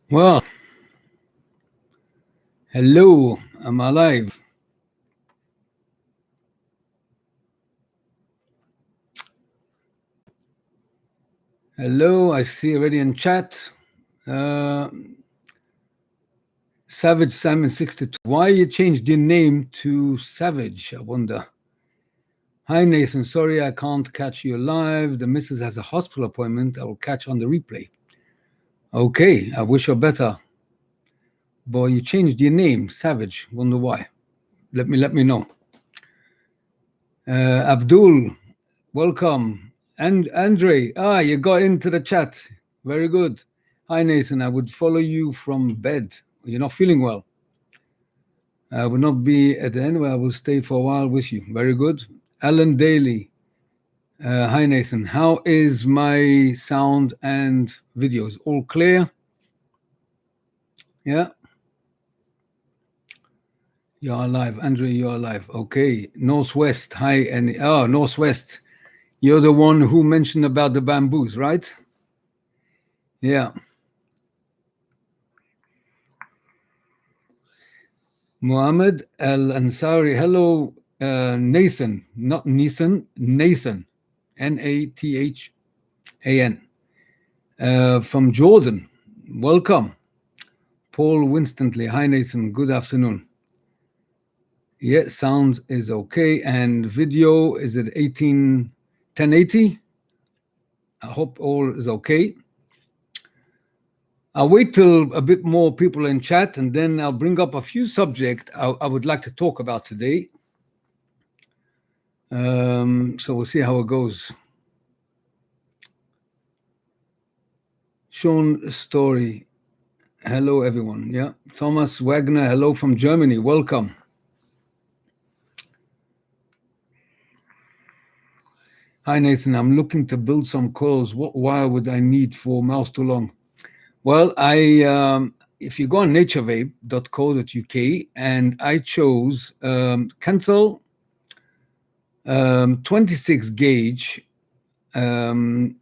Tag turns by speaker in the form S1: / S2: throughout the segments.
S1: Well, hello, I'm alive. Hello, I see already in chat. Uh, Savage Simon 62. Why you changed your name to Savage? I wonder. Hi Nathan, sorry I can't catch you live. The missus has a hospital appointment. I will catch on the replay. Okay, I wish her better. Boy, you changed your name, Savage. Wonder why. Let me know. Abdul, welcome. And Andre, you got into the chat. Very good. Hi, Nathan. I would follow you from bed. You're not feeling well. I will not be at the end, but I will stay for a while with you. Very good. Alan Daly. Hi, Nathan. How is my sound and videos? All clear? Yeah. You're alive. Andre, you're alive. Okay. Northwest. Hi. And Northwest. You're the one who mentioned about the bamboos, right? Yeah. Muhammad Al Ansari. Hello, Nathan. Not Nissan, Nathan. Nathan. From Jordan. Welcome. Paul Winstanley. Hi, Nathan. Good afternoon. Yeah, sound is okay. And video is at 1080. I hope all is okay. I'll wait till a bit more people in chat, and then I'll bring up a few subjects I would like to talk about today. So we'll see how it goes. Sean Story. Hello, everyone. Yeah. Thomas Wagner. Hello from Germany. Welcome. Hi, Nathan. I'm looking to build some coils. What wire would I need for mouse too long? Well, if you go on naturevape.co.uk, and I chose Kentel 26 gauge, and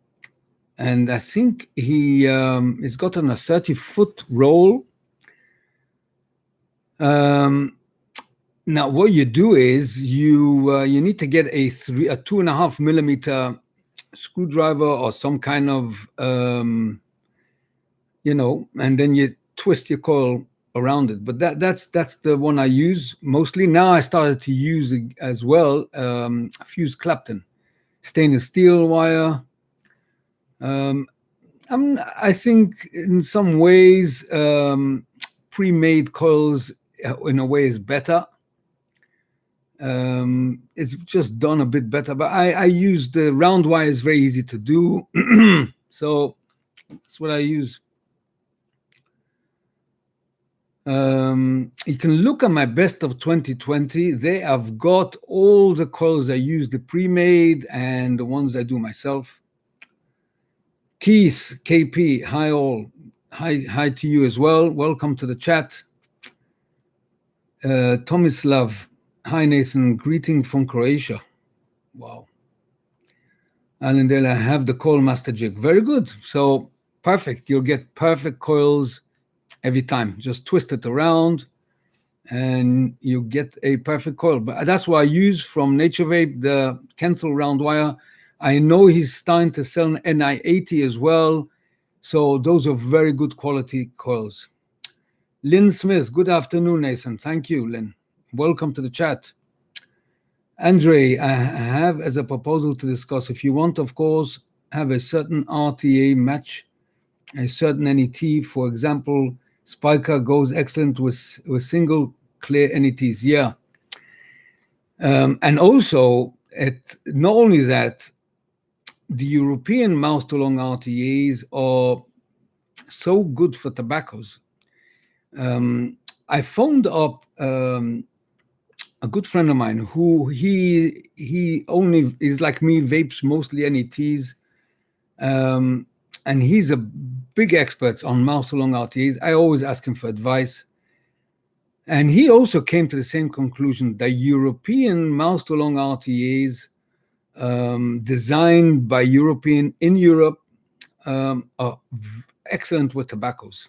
S1: I think he's gotten a 30-foot roll. Now, what you do is you need to get a 2.5 millimeter screwdriver or some kind of and then you twist your coil around it. But that's the one I use mostly. Now I started to use as well fused Clapton stainless steel wire. I think in some ways pre-made coils in a way is better. It's just done a bit better, but I use the round wire. Is very easy to do. So that's what I use. You can look at my best of 2020. They have got all the coils I use, the pre-made and the ones I do myself. Keith, KP, hi all. Hi to you as well. Welcome to the chat. Tomislav, hi Nathan, greeting from Croatia. Wow. Allendale, I have the coil master jig. Very good. So perfect. You'll get perfect coils every time. Just twist it around and you get a perfect coil. But that's what I use from Nature Vape, the Kentel round wire. I know he's starting to sell an NI80 as well. So those are very good quality coils. Lynn Smith, good afternoon, Nathan. Thank you, Lynn. Welcome to the chat. Andre, I have as a proposal to discuss, if you want, of course, have a certain RTA match, a certain NET. For example, Spiker goes excellent with single clear NETs. Yeah. And also, not only that, the European mouth to long RTAs are so good for tobaccos. I phoned up a good friend of mine who he only is like me, vapes mostly NETs, and he's a big expert on mouth to long RTAs. I always ask him for advice. And he also came to the same conclusion that European mouth to long RTAs designed by European in Europe are excellent with tobaccos.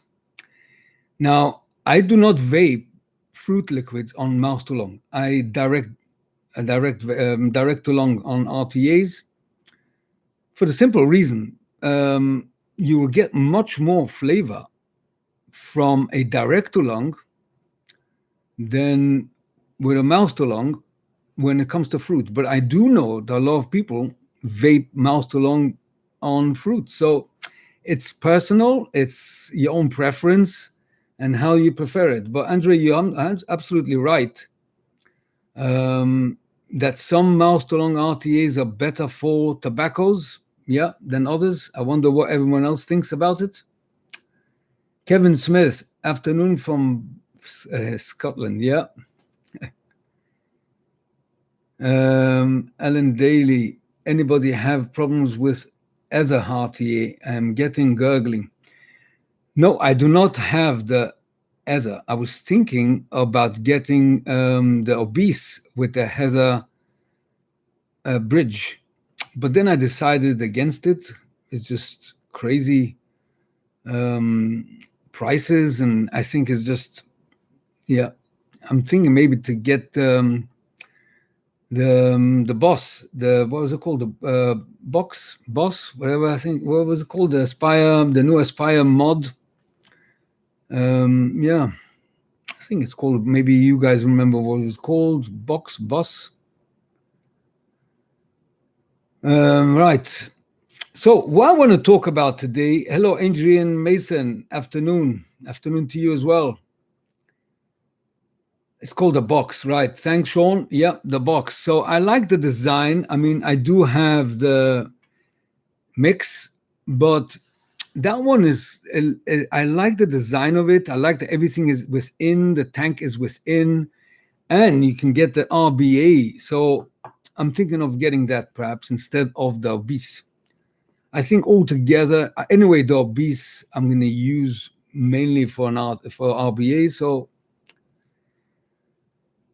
S1: Now, I do not vape fruit liquids on mouth to lung. I direct to lung on RTAs for the simple reason you will get much more flavor from a direct to lung than with a mouth to lung when it comes to fruit. But I do know that a lot of people vape mouth to lung on fruit. So it's personal, it's your own preference and how you prefer it. But Andre, you're absolutely right that some mouth to lung RTAs are better for tobaccos, yeah, than others. I wonder what everyone else thinks about it. Kevin Smith, afternoon from Scotland, yeah. Alan Daly, anybody have problems with other RTA? I'm getting gurgling. No, I do not have the Heather. I was thinking about getting the obese with the Heather bridge, but then I decided against it. It's just crazy prices, and I think it's just, yeah. I'm thinking maybe to get the boss, what was it called, the boss, whatever. I think what was it called, the Aspire, the new Aspire mod. Yeah, I think it's called, maybe you guys remember what it was called, boss. Right. So what I want to talk about today, hello, Adrian Mason, afternoon to you as well. It's called the box, right? Thanks, Sean. Yeah, the box. So I like the design. I mean, I do have the mix, but that one is, I like the design of it. I like that everything is within, the tank is within, and you can get the RBA. So I'm thinking of getting that perhaps instead of the obese. I think altogether, anyway, the obese I'm going to use mainly for RBA. So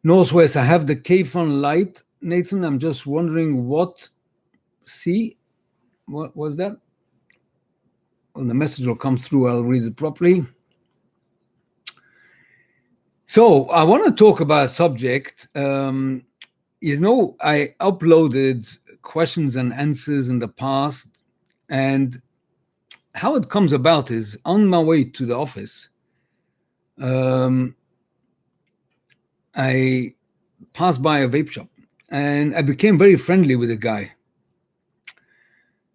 S1: Northwest, I have the K-Fun Light. Nathan, I'm just wondering what was that? When the message will come through, I'll read it properly. So I want to talk about a subject. I uploaded questions and answers in the past, and how it comes about is on my way to the office, I passed by a vape shop, and I became very friendly with the guy.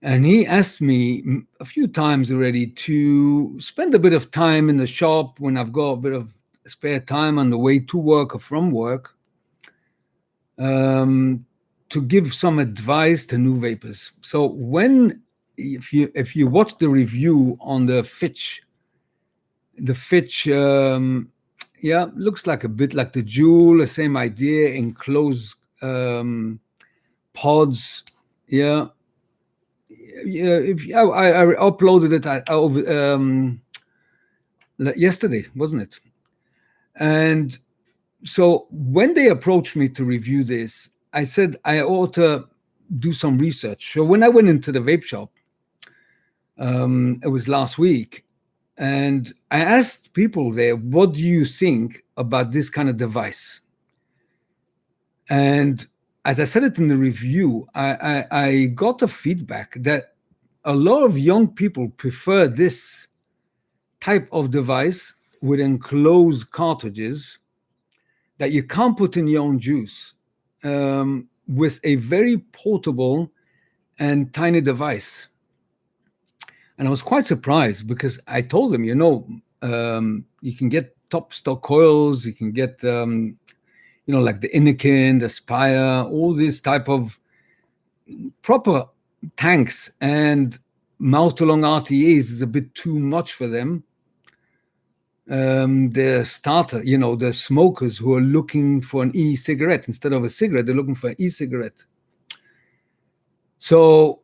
S1: And he asked me a few times already to spend a bit of time in the shop when I've got a bit of spare time on the way to work or from work, to give some advice to new vapors. So if you watch the review on the Fitch, looks like a bit like the Joule, the same idea, enclosed pods, yeah. I uploaded it yesterday, wasn't it? And so when they approached me to review this, I said I ought to do some research. So when I went into the vape shop, it was last week, and I asked people there, what do you think about this kind of device? And as I said it in the review, I got the feedback that a lot of young people prefer this type of device with enclosed cartridges that you can't put in your own juice, with a very portable and tiny device. And I was quite surprised because I told them, you can get top stock coils, you can get, like the Innikin, the Spire, all these type of proper tanks, and mouth-to-lung RTAs is a bit too much for them. The starter, the smokers who are looking for an e-cigarette instead of a cigarette, they're looking for an e-cigarette. So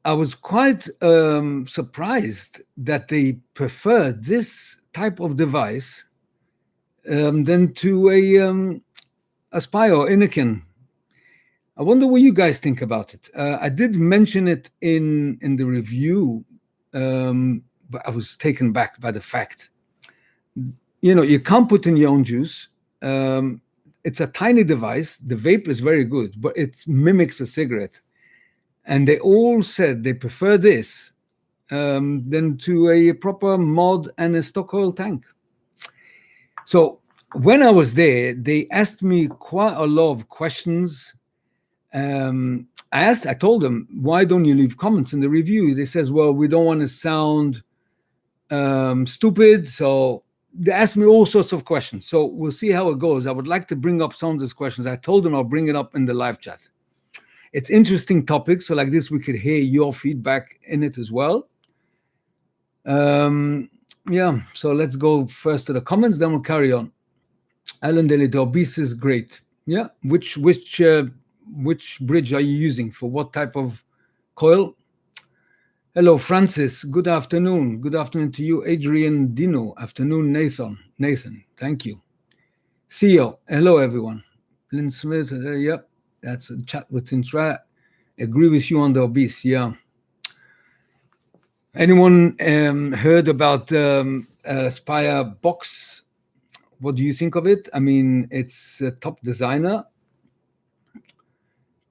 S1: I was quite surprised that they prefer this type of device than to a Aspire or Innikin. I wonder what you guys think about it. I did mention it in the review, but I was taken back by the fact you can't put in your own juice. It's a tiny device. The vape is very good, but it mimics a cigarette. And they all said they prefer this than to a proper mod and a stock oil tank. So when I was there, they asked me quite a lot of questions. I told them, why don't you leave comments in the review? They says, well, we don't want to sound stupid. So they asked me all sorts of questions. So we'll see how it goes. I would like to bring up some of these questions. I told them I'll bring it up in the live chat. It's interesting topics. So like this, we could hear your feedback in it as well. Yeah, so let's go first to the comments, then we'll carry on. Alan Daly, the obese is great. Yeah, which bridge are you using for what type of coil? Hello, Francis. Good afternoon. Good afternoon to you, Adrian Dino. Afternoon, Nathan. Thank you. Theo. Hello, everyone. Lynn Smith. Yep, that's a chat with Intra. Agree with you on the obese. Yeah. Anyone heard about Aspire box? What do you think of it? I mean, it's a top designer.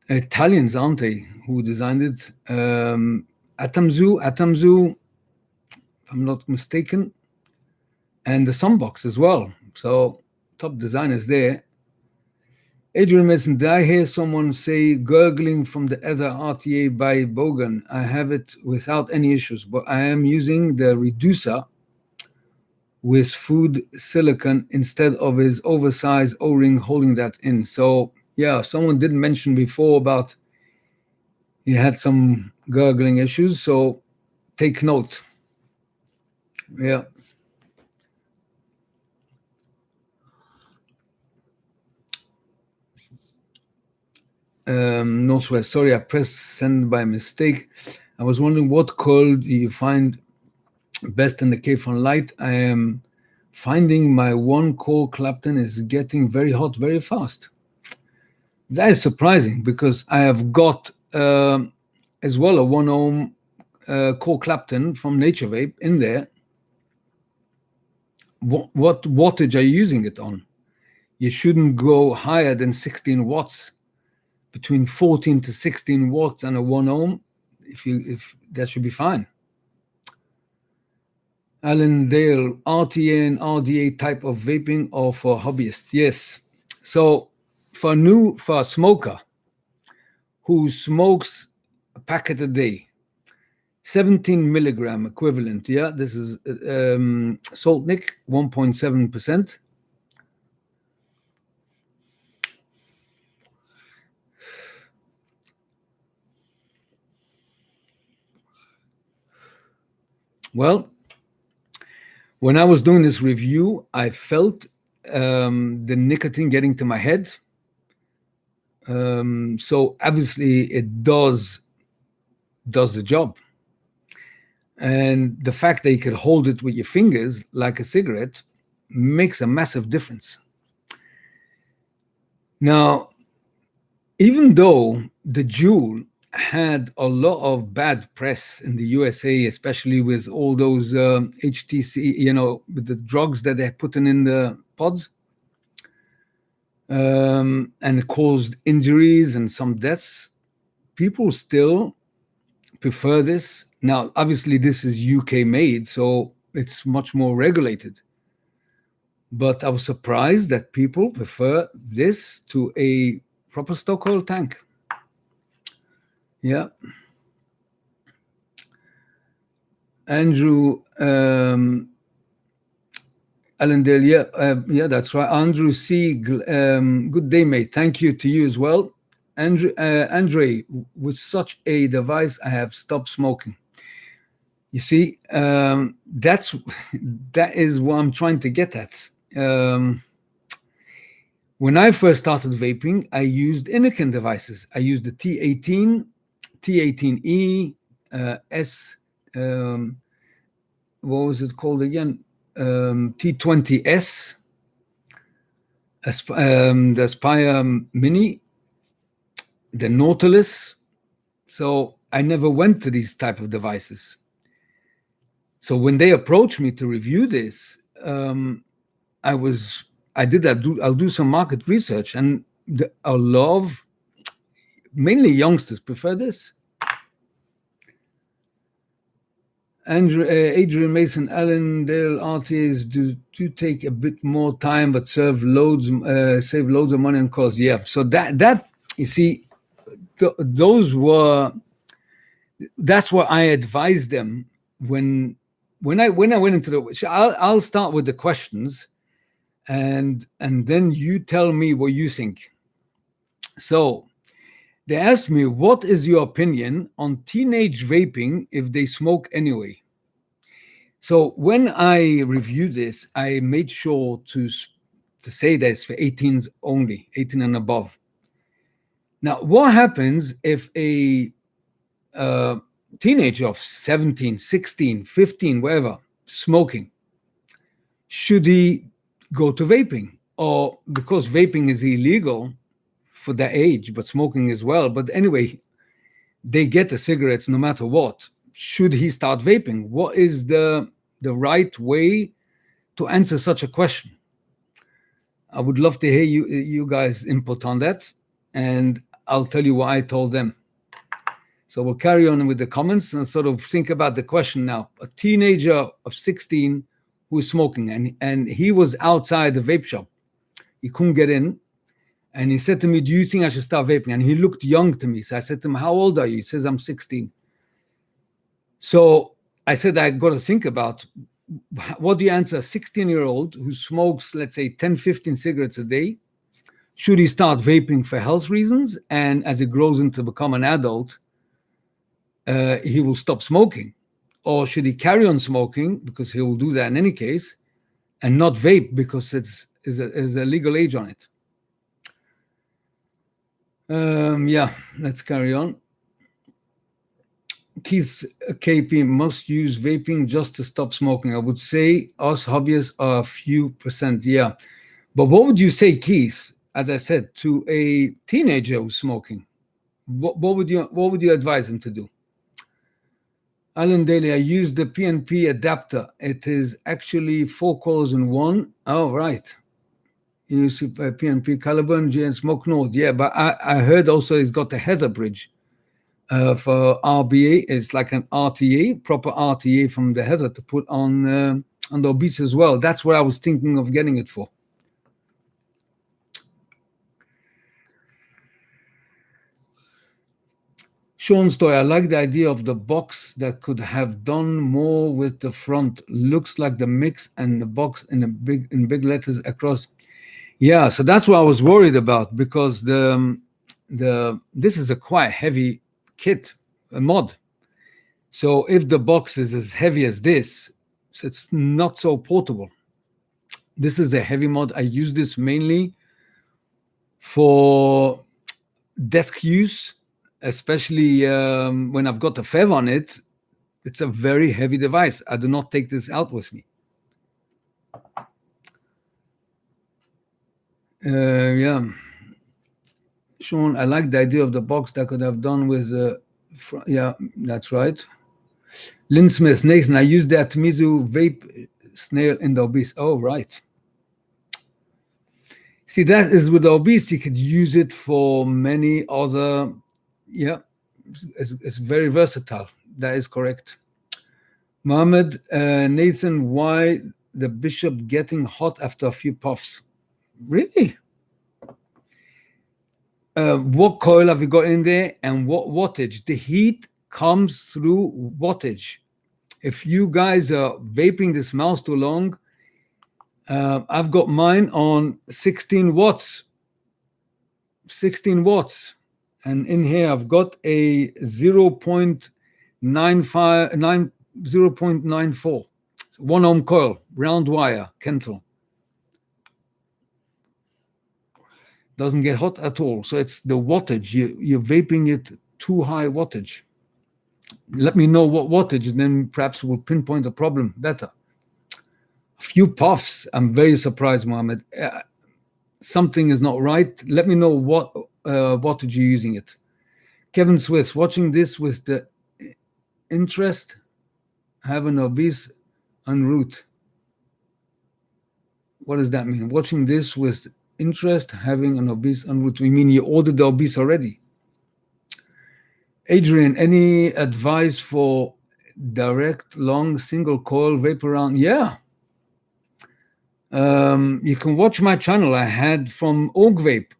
S1: Italians, aren't they, who designed it? Atamzu, if I'm not mistaken, and the Sunbox as well. So top designers there. Adrian Mason, did I hear someone say gurgling from the other RTA by Bogan? I have it without any issues, but I am using the reducer with food silicon instead of his oversized O-ring holding that in. So yeah, someone did mention before about he had some gurgling issues, so take note. Yeah. Northwest, sorry, I pressed send by mistake. I was wondering what coil do you find best in the K-Fun Light? I am finding my one core Clapton is getting very hot very fast. That is surprising because I have got as well a 1 ohm core Clapton from Nature Vape in there. What wattage are you using it on? You shouldn't go higher than 16 watts. Between 14 to 16 watts and a 1 ohm, if that should be fine. Alan Dale, RTA and RDA type of vaping or for hobbyists? Yes. So for a smoker who smokes a packet a day, 17 milligram equivalent, yeah, this is Salt Nick, 1.7%. Well, when I was doing this review, I felt the nicotine getting to my head. So obviously it does the job. And the fact that you could hold it with your fingers like a cigarette makes a massive difference. Now, even though the Juul had a lot of bad press in the USA, especially with all those HTC, with the drugs that they're putting in the pods, and it caused injuries and some deaths, people still prefer this. Now, obviously, this is UK made, so it's much more regulated. But I was surprised that people prefer this to a proper stock oil tank. Yeah. Andrew Allendale, yeah, that's right. Andrew C. Good day, mate. Thank you to you as well. Andre, with such a device, I have stopped smoking. You see, that is what I'm trying to get at. When I first started vaping, I used Inokin devices. I used the T18, T18E, what was it called again? T20S, the Aspire Mini, the Nautilus. So I never went to these type of devices. So when they approached me to review this, I did that. I'll do some market research, and a lot of mainly youngsters prefer this. Adrian Mason, Allendale Rtas do take a bit more time, but save loads of money on costs. Yeah, so that you see, that's what I advised them when I went into the. I'll start with the questions, and then you tell me what you think. So they asked me, what is your opinion on teenage vaping if they smoke anyway? So when I reviewed this, I made sure to say that it's for 18s only, 18 and above. Now, what happens if a teenager of 17, 16, 15, whatever, smoking? Should he go to vaping? Or because vaping is illegal for that age, but smoking as well. But anyway, they get the cigarettes no matter what. Should he start vaping? What is the right way to answer such a question? I would love to hear you guys' input on that, and I'll tell you what I told them. So we'll carry on with the comments and sort of think about the question now. A teenager of 16 who is smoking, and he was outside the vape shop. He couldn't get in. And he said to me, do you think I should start vaping? And he looked young to me. So I said to him, how old are you? He says, I'm 16. So I said, I got to think about, what do you answer a 16-year-old who smokes, let's say, 10, 15 cigarettes a day? Should he start vaping for health reasons? And as he grows into become an adult, he will stop smoking? Or should he carry on smoking, because he will do that in any case, and not vape because it's a legal age on it? Yeah, let's carry on. Keith KP, must use vaping just to stop smoking. I would say us hobbyists are a few percent, yeah. But what would you say, Keith, as I said, to a teenager who's smoking? What would you advise him to do? Alan Daly, I use the PNP adapter. It is actually 4 coils in one. Oh, right. You see PNP Caliburn, GN smoke node. Yeah, but I heard also he's got the Heather bridge for RBA. It's like an RTA, proper RTA from the Heather to put on the obese as well. That's what I was thinking of getting it for. Sean Story, I like the idea of the box that could have done more with the front. Looks like the mix and the box in big letters across. Yeah, so that's what I was worried about, because this is a quite heavy kit, a mod. So if the box is as heavy as this, so it's not so portable. This is a heavy mod. I use this mainly for desk use, especially when I've got a FEV on it. It's a very heavy device. I do not take this out with me. Yeah, Sean, I like the idea of the box that could have done with the yeah, that's right. Lynn Smith, Nathan, I use that Mizu vape snail in the obese. Oh, right. See, that is with the obese, you could use it for many other, yeah, it's very versatile. That is correct. Mohammed, Nathan, why the bishop getting hot after a few puffs? Really? What coil have you got in there and what wattage? The heat comes through wattage. If you guys are vaping this mouse too long, I've got mine on 16 watts. 16 watts. And in here, I've got a 0.94. 1 ohm coil, round wire, Kentel. Doesn't get hot at all. So it's the wattage. You're vaping it too high wattage. Let me know what wattage, and then perhaps we'll pinpoint the problem better. A few puffs. I'm very surprised, Mohammed. Something is not right. Let me know what wattage you're using it. Kevin Swiss, watching this with the interest, have an obese en route. What does that mean? Watching this with interest, having an obese en route. You mean you ordered the obese already? Adrian, any advice for direct, long, single coil vapor round? Yeah. You can watch my channel. I had from Org Vape.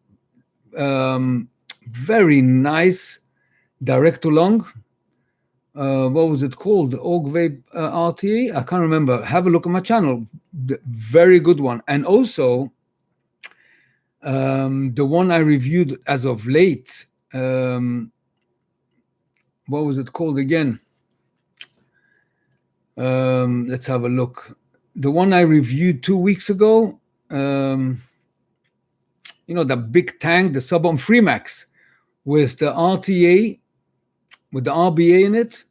S1: Very nice direct to long. What was it called? Org Vape Rta? I can't remember. Have a look at my channel. Very good one. And also, the one I reviewed as of late, what was it called again? Let's have a look. The one I reviewed 2 weeks ago, the big tank, the sub-ohm Freemax with the RTA, with the RBA in it.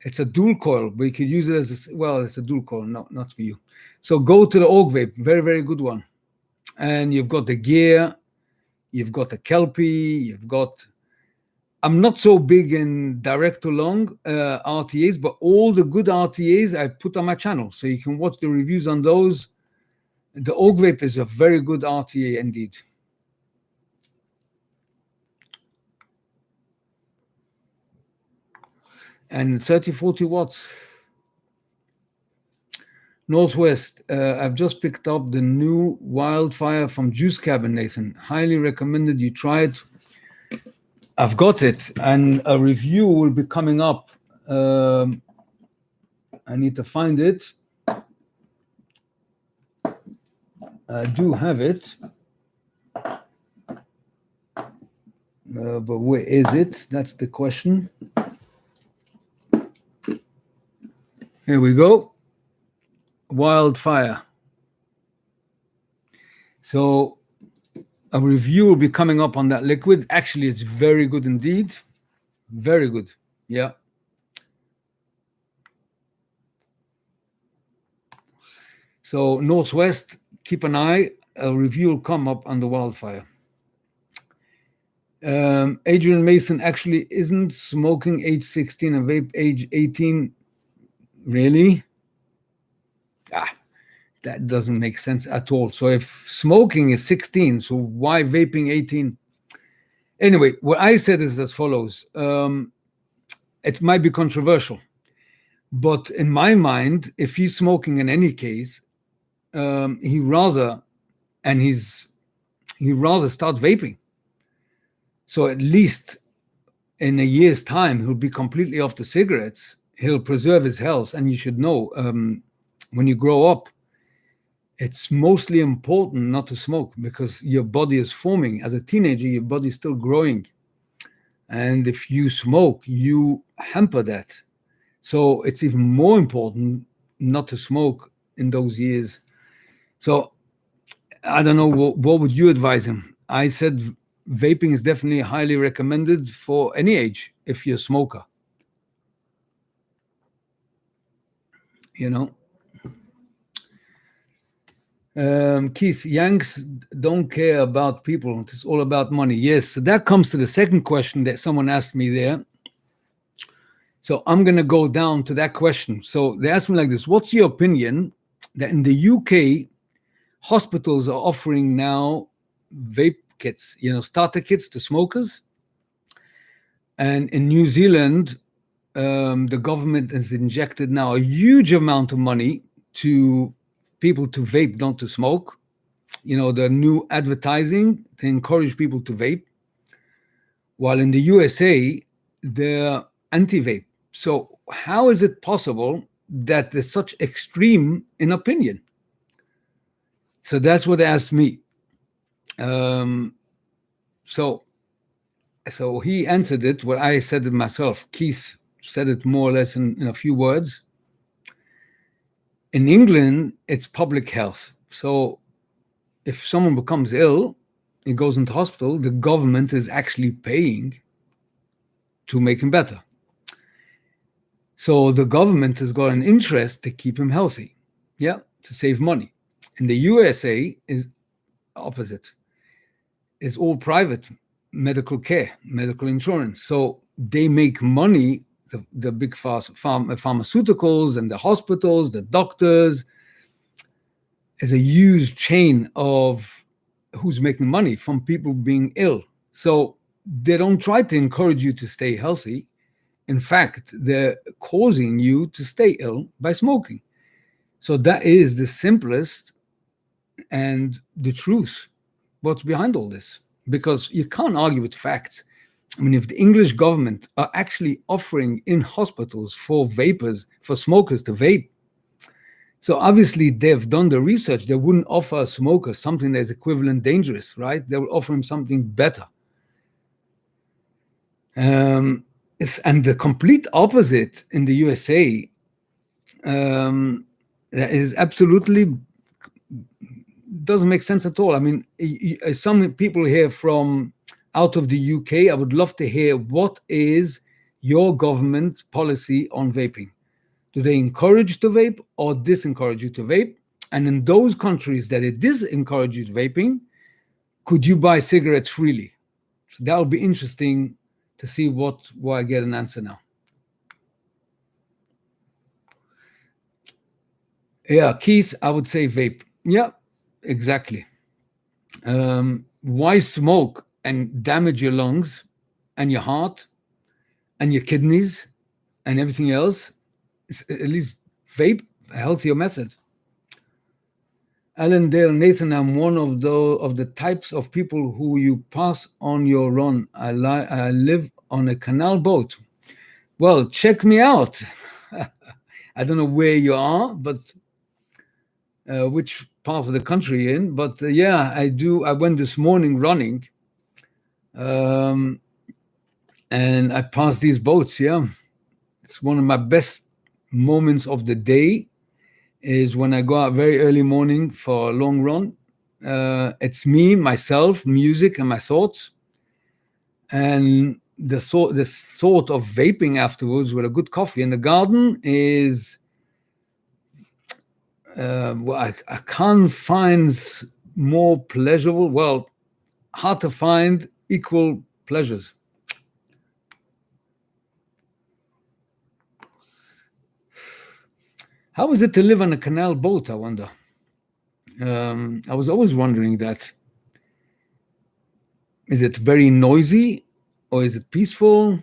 S1: It's a dual coil, but you could use it as it's a dual coil. No, not for you. So go to the Org Vape. Very, very good one. And you've got the gear, you've got the Kelpie, I'm not so big in direct to long RTAs, but all the good RTAs I put on my channel. So you can watch the reviews on those. The Org Vape is a very good RTA indeed. And 30, 40 watts. Northwest, I've just picked up the new Wildfire from Juice Cabin, Nathan. Highly recommended you try it. I've got it, and a review will be coming up. I need to find it. I do have it. But where is it? That's the question. Here we go. Wildfire. So a review will be coming up on that liquid. Actually, it's very good indeed. Very good. Yeah. So Northwest, keep an eye. A review will come up on the Wildfire. Adrian Mason actually isn't smoking age 16 and vape age 18. Really? That doesn't make sense at all. So if smoking is 16, so why vaping 18? Anyway, what I said is as follows. It might be controversial, but in my mind, if he's smoking in any case, he'd rather start vaping. So at least in a year's time, he'll be completely off the cigarettes. He'll preserve his health. And you should know, when you grow up, it's mostly important not to smoke because your body is forming. As a teenager, your body is still growing. And if you smoke, you hamper that. So it's even more important not to smoke in those years. So I don't know, what would you advise him? I said vaping is definitely highly recommended for any age if you're a smoker. Keith, Yanks don't care about people. It's all about money. Yes, so that comes to the second question that someone asked me there. So I'm going to go down to that question. So they asked me like this: what's your opinion that in the UK, hospitals are offering now vape kits, starter kits to smokers? And in New Zealand, the government has injected now a huge amount of money to people to vape, not to smoke. The new advertising to encourage people to vape. While in the USA, they're anti-vape. So how is it possible that there's such extreme in opinion? So that's what they asked me. So he answered it, what I said it myself. Keith said it more or less in a few words. In England, it's public health. So if someone becomes ill, he goes into hospital, the government is actually paying to make him better. So the government has got an interest to keep him healthy, to save money. In the USA is opposite. It's all private medical care, medical insurance. So they make money, the big pharmaceuticals and the hospitals, the doctors. is a huge chain of who's making money from people being ill. So they don't try to encourage you to stay healthy. In fact, they're causing you to stay ill by smoking. So that is the simplest and the truth. What's behind all this? Because you can't argue with facts. I mean, if the English government are actually offering in hospitals for vapers, for smokers to vape, so obviously they've done the research. They wouldn't offer a smoker something that's equivalent dangerous, right? They will offer him something better. And the complete opposite in the USA is absolutely doesn't make sense at all. I mean, some people here from out of the UK, I would love to hear what is your government policy on vaping. Do they encourage to vape or disencourage you to vape? And in those countries that it disencourage you to vaping, could you buy cigarettes freely? So that would be interesting to see what I get an answer now. Yeah, Keith, I would say vape. Yeah, exactly. Why smoke and damage your lungs and your heart and your kidneys and everything else? At least vape, a healthier method. Alan Dale, Nathan, I'm one of the types of people who you pass on your run. I live on a canal boat. Well, check me out. I don't know where you are, but which part of the country you're in. But yeah, I do. I went this morning running, and I passed these boats. Yeah, it's one of my best moments of the day is when I go out very early morning for a long run. It's me, myself, music, and my thoughts. And the thought of vaping afterwards with a good coffee in the garden is, I can't find more pleasurable. Well, hard to find equal pleasures. How is it to live on a canal boat, I wonder? I was always wondering that. Is it very noisy or is it peaceful?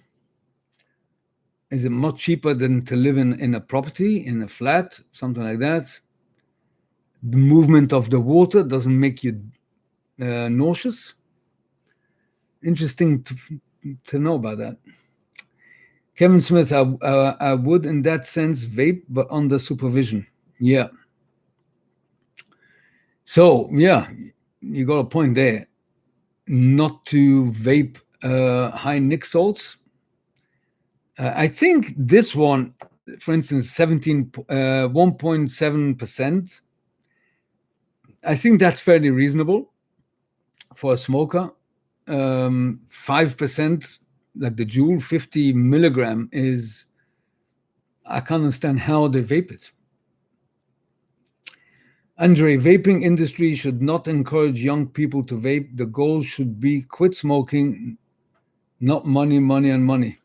S1: Is it much cheaper than to live in a property, in a flat, something like that? The movement of the water doesn't make you nauseous? Interesting to know about that. Kevin Smith, I would in that sense vape, but under supervision. Yeah. So, yeah, you got a point there. Not to vape high nic salts. I think this one, for instance, 1.7%, I think that's fairly reasonable for a smoker. 5%, like the Juul, 50 milligram is, I can't understand how they vape it. Andre, vaping industry should not encourage young people to vape. The goal should be quit smoking, not money, money, and money.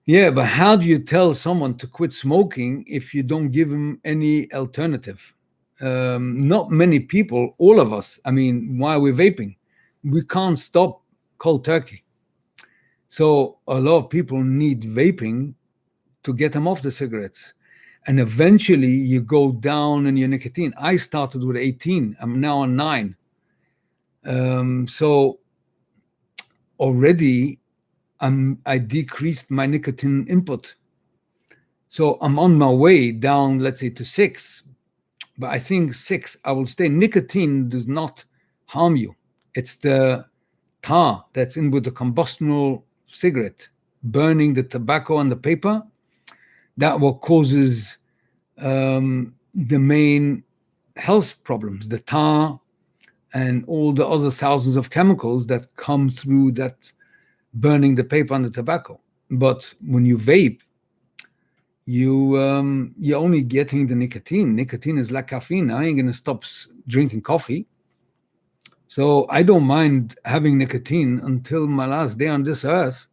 S1: Yeah, but how do you tell someone to quit smoking if you don't give them any alternative? Not many people, all of us, I mean, while we're vaping, we can't stop cold turkey. So a lot of people need vaping to get them off the cigarettes. And eventually you go down in your nicotine. I started with 18. I'm now on 9. So already I decreased my nicotine input. So I'm on my way down, let's say, to 6. But I think 6, I will stay. Nicotine does not harm you. It's the tar that's in with the combustible cigarette, burning the tobacco and the paper. That what causes the main health problems, the tar and all the other thousands of chemicals that come through that burning the paper and the tobacco. But when you vape, you're only getting the nicotine. Nicotine is like caffeine. I ain't gonna stop drinking coffee. So I don't mind having nicotine until my last day on this earth,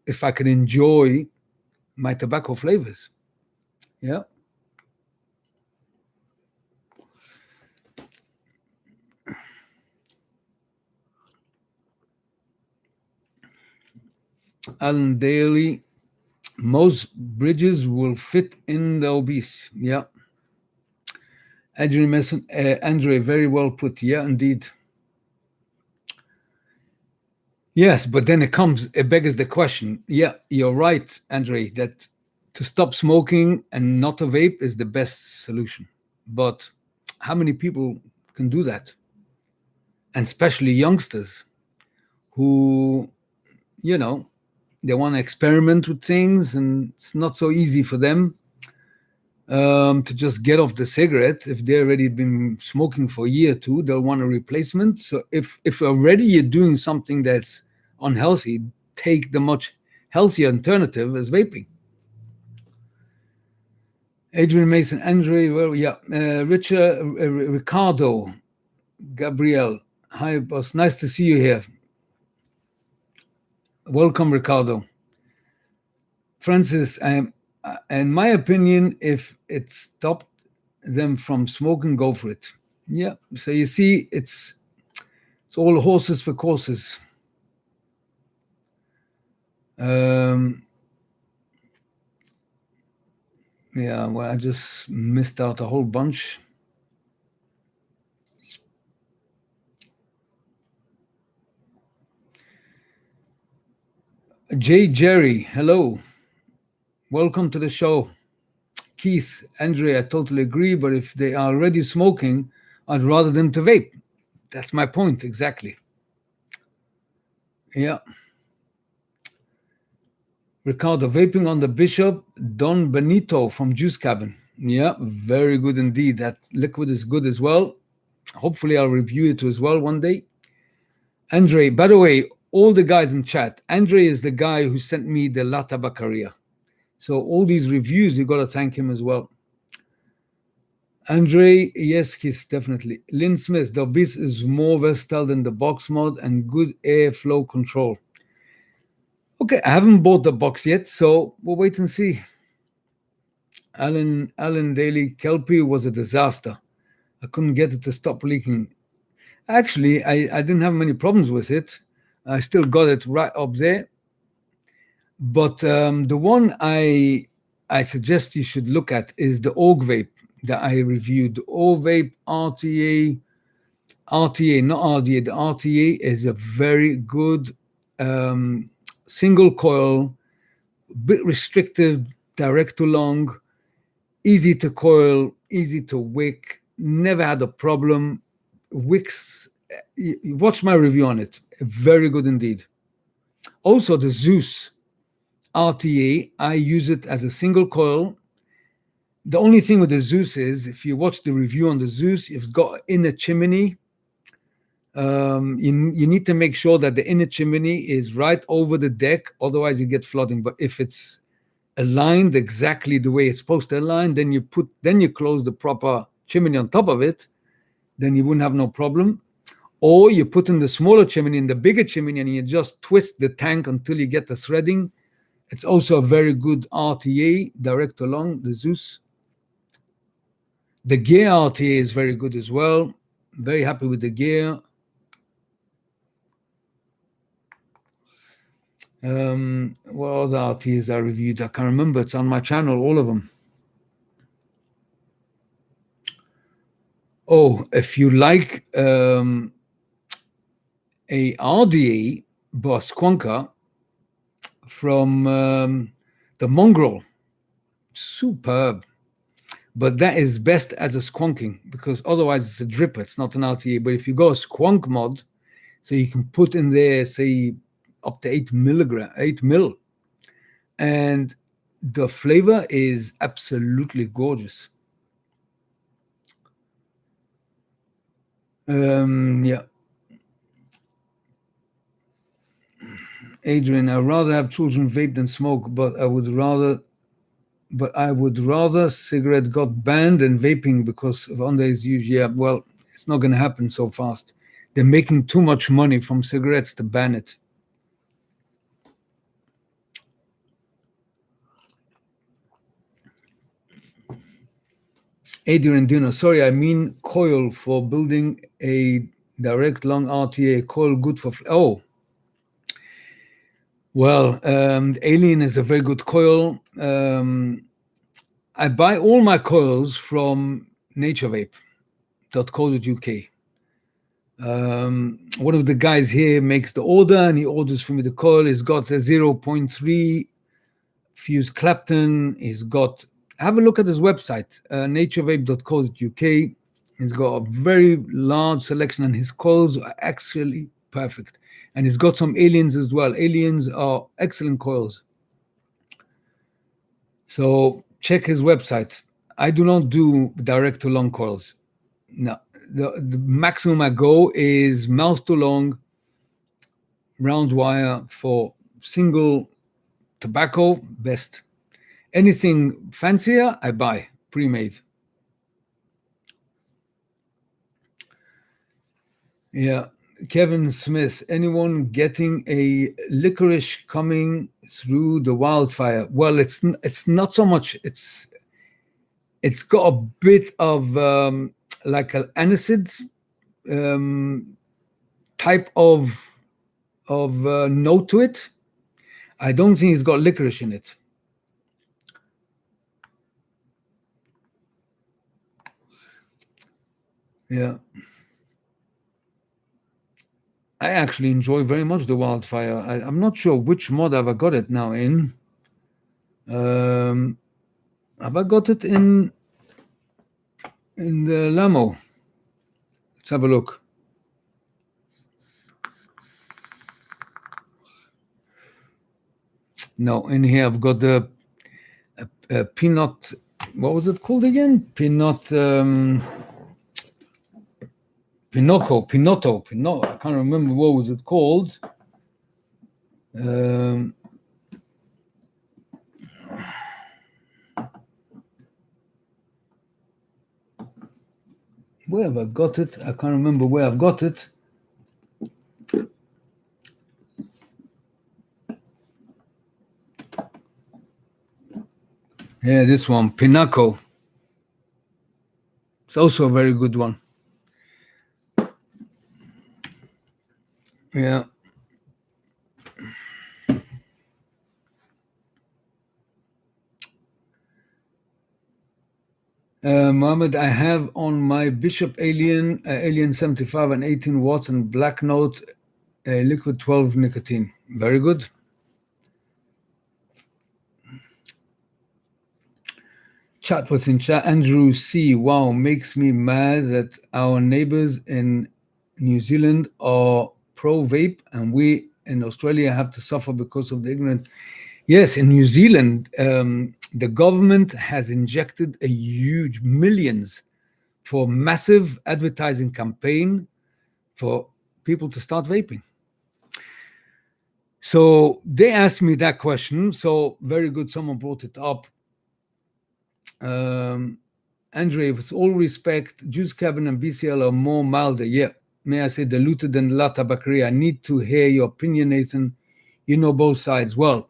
S1: if I can enjoy my tobacco flavors. Yeah. Alan Daly, most bridges will fit in the obese. Yeah. Adrian Mason, Andre, very well put. Yeah, indeed. Yes, but then it beggars the question. Yeah, you're right, Andre, that to stop smoking and not to vape is the best solution. But how many people can do that? And especially youngsters who, they want to experiment with things, and it's not so easy for them to just get off the cigarette. If they've already been smoking for a year or two, they'll want a replacement. So if already you're doing something that's unhealthy, take the much healthier alternative as vaping. Adrian Mason, Andre, well, yeah, Richard, Ricardo, Gabriel. Hi, boss. Nice to see you here. Welcome, Ricardo. Francis, in my opinion, if it stopped them from smoking, go for it. Yeah. So you see, it's all horses for courses. Yeah, well, I just missed out a whole bunch. Jay Jerry, hello. Welcome to the show. Keith, Andre, I totally agree, but if they are already smoking, I'd rather them to vape. That's my point, exactly. Yeah. Ricardo, vaping on the Bishop, Don Benito from Juice Cabin. Yeah, very good indeed. That liquid is good as well. Hopefully I'll review it as well one day. Andre, by the way, all the guys in chat, Andre is the guy who sent me the La Tabacaria. So all these reviews, you got to thank him as well. Andre, yes, he's definitely. Lynn Smith, the Obese is more versatile than the box mod and good airflow control. Okay, I haven't bought the box yet, so we'll wait and see. Alan Daly, Kelpie was a disaster. I couldn't get it to stop leaking. Actually, I didn't have many problems with it. I still got it right up there. But the one I suggest you should look at is the Org Vape that I reviewed. The Org Vape RTA, not RDA. The RTA is a very good single coil, bit restrictive, direct to long, easy to coil, easy to wick, never had a problem. Wicks, watch my review on it. Very good indeed. Also, the Zeus Rta, I use it as a single coil. The only thing with the Zeus is, if you watch the review on the Zeus, it's got inner chimney. You need to make sure that the inner chimney is right over the deck, otherwise you get flooding. But if it's aligned exactly the way it's supposed to align, then you close the proper chimney on top of it, then you wouldn't have no problem. Or you put in the smaller chimney and the bigger chimney, and you just twist the tank until you get the threading. It's also a very good RTA, direct to long, the Zeus. The gear RTA is very good as well. Very happy with the gear. What other RTAs I reviewed? I can't remember. It's on my channel, all of them. Oh, if you like a RDA Boss Quonka from the Mongrel, superb. But that is best as a squonking, because otherwise it's a dripper, it's not an RTA. But if you go a squonk mod, so you can put in there, say, up to 8 mil, and the flavor is absolutely gorgeous. Yeah. Adrian, I'd rather have children vape than smoke, but I would rather cigarette got banned than vaping because of underage use. Yeah, well, it's not going to happen so fast. They're making too much money from cigarettes to ban it. Adrian Dino, sorry, I mean Coil for building a direct long RTA. Coil good for... Oh. Well, Alien is a very good coil. I buy all my coils from naturavape.co.uk. One of the guys here makes the order and he orders for me the coil. He's got a 0.3 fuse Clapton. He's got, have a look at his website, naturavape.co.uk. He's got a very large selection and his coils are actually perfect. And he's got some Aliens as well. Aliens are excellent coils. So check his website. I do not do direct to long coils. No, the maximum I go is mouth to long, round wire for single tobacco, best. Anything fancier, I buy pre-made. Yeah, Kevin Smith, anyone getting a licorice coming through the wildfire? Well, it's not so much. It's got a bit of like an anisid type of note to it. I don't think it's got licorice in it. Yeah. I actually enjoy very much the wildfire. I'm not sure which mod have I got it now in. Have I got it in the Lamo? Let's have a look. No, in here I've got the peanut. What was it called again? Pinotto. I can't remember what was it called. Where have I got it? I can't remember where I've got it. Yeah, this one, Pinaco. It's also a very good one. Yeah. Mohammed, I have on my Bishop Alien 75 and 18 watts and Black Note liquid 12 nicotine. Very good. Chat, what's in chat? Andrew C. Wow, makes me mad that our neighbors in New Zealand are pro-vape and we in Australia have to suffer because of the ignorant. Yes, in New Zealand, the government has injected a huge millions for massive advertising campaign for people to start vaping. So they asked me that question. So very good, someone brought it up. Andre, with all respect, Juice Cabin and BCL are more milder. Yeah, may I say diluted than La Tabacaria. I need to hear your opinion, Nathan. You know both sides. Well,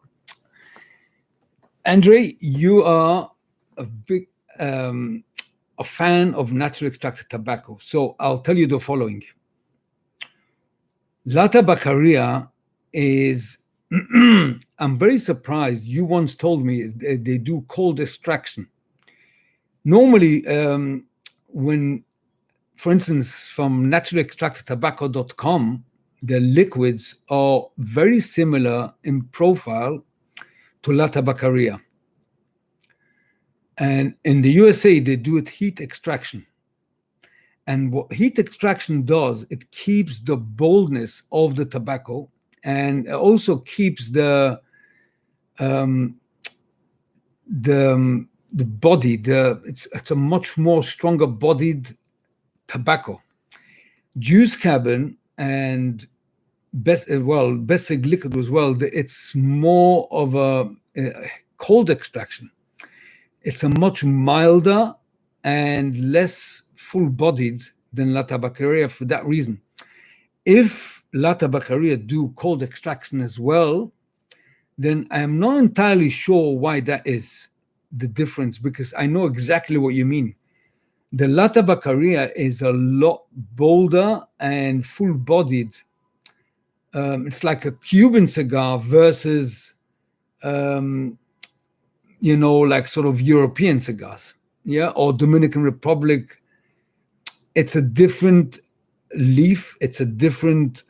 S1: Andre, you are a big a fan of naturally extracted tobacco. So I'll tell you the following. La Tabacaria is, I'm very surprised. You once told me they do cold extraction. Normally, when, for instance, from naturallyextractedtobacco.com, the liquids are very similar in profile to La Tabacaria. And in the USA, they do it heat extraction. And what heat extraction does, it keeps the boldness of the tobacco and also keeps the body, it's a much more stronger bodied tobacco. Juice Cabin and Bessig liquid as well, it's more of a cold extraction. It's a much milder and less full-bodied than La Tabacaria for that reason. If La Tabacaria do cold extraction as well, then I am not entirely sure why that is the difference, because I know exactly what you mean. The La Tabacaria is a lot bolder and full-bodied It's like a Cuban cigar versus, like sort of European cigars, or Dominican Republic. It's a different leaf. It's a different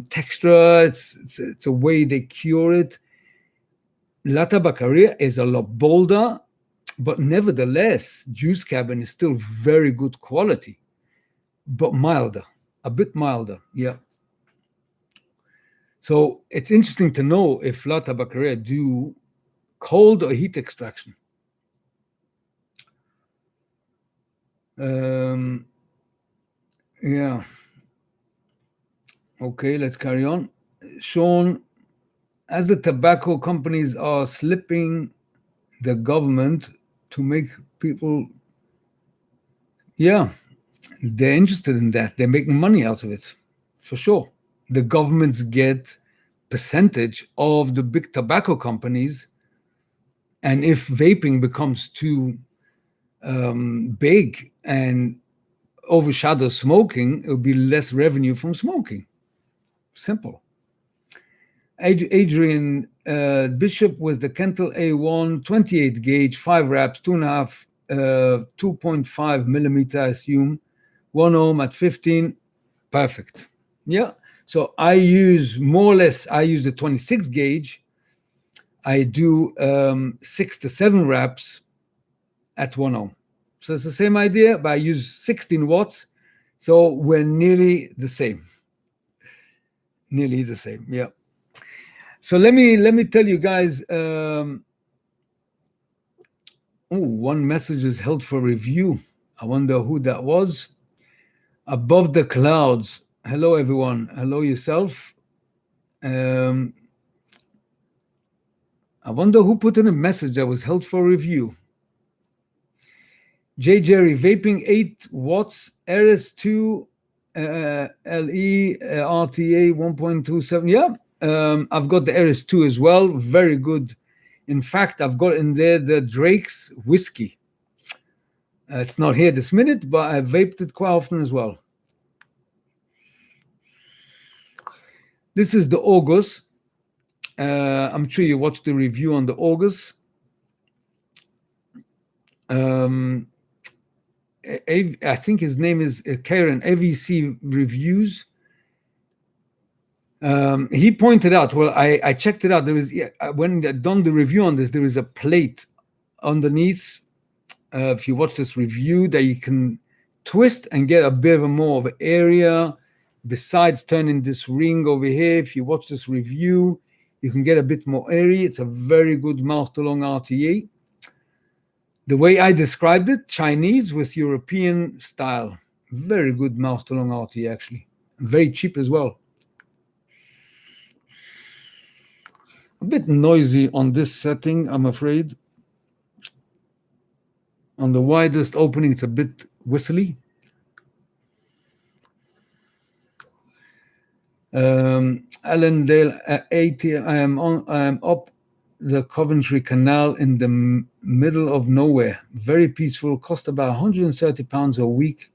S1: texture. It's a way they cure it. La Tabacaria is a lot bolder, but nevertheless, Juice Cabin is still very good quality, but milder, a bit milder, yeah. So it's interesting to know if La Tabacaria do cold or heat extraction. Yeah. Okay, let's carry on. Sean, as the tobacco companies are slipping the government to make people, yeah, they're interested in that. They're making money out of it, for sure. The governments get percentage of the big tobacco companies, and if vaping becomes too big and overshadows smoking, it'll be less revenue from smoking. Simple. Adrian Bishop with the Kentel A1 28 gauge, 5 wraps, 2.5 millimeter, I assume, 1 ohm at 15. Perfect. Yeah. So I use more or less, I use the 26 gauge. I do 6 to 7 wraps at 1 ohm. So it's the same idea, but I use 16 watts. So we're nearly the same. Nearly the same. Yeah. So let me tell you guys. One message is held for review. I wonder who that was. Above the clouds. Hello, everyone. Hello, yourself. I wonder who put in a message that was held for review. J. Jerry, vaping 8 watts, RS2, LE, RTA 1.27. Yeah, I've got the RS2 as well. Very good. In fact, I've got in there the Drake's whiskey. It's not here this minute, but I've vaped it quite often as well. This is the August. I'm sure you watched the review on the August. I think his name is Karen, AVC Reviews. He pointed out, well, I checked it out. There is, when I done the review on this, there is a plate underneath. If you watch this review, that you can twist and get a bit of a more of an area. Besides turning this ring over here, if you watch this review, you can get a bit more area. It's a very good mouth-to-long RTA. The way I described it, Chinese with European style. Very good mouth-to-long RTA, actually. Very cheap as well. A bit noisy on this setting, I'm afraid. On the widest opening, it's a bit whistly. Allendale 80. I am up the Coventry Canal in the middle of nowhere. Very peaceful. Cost about £130 a week.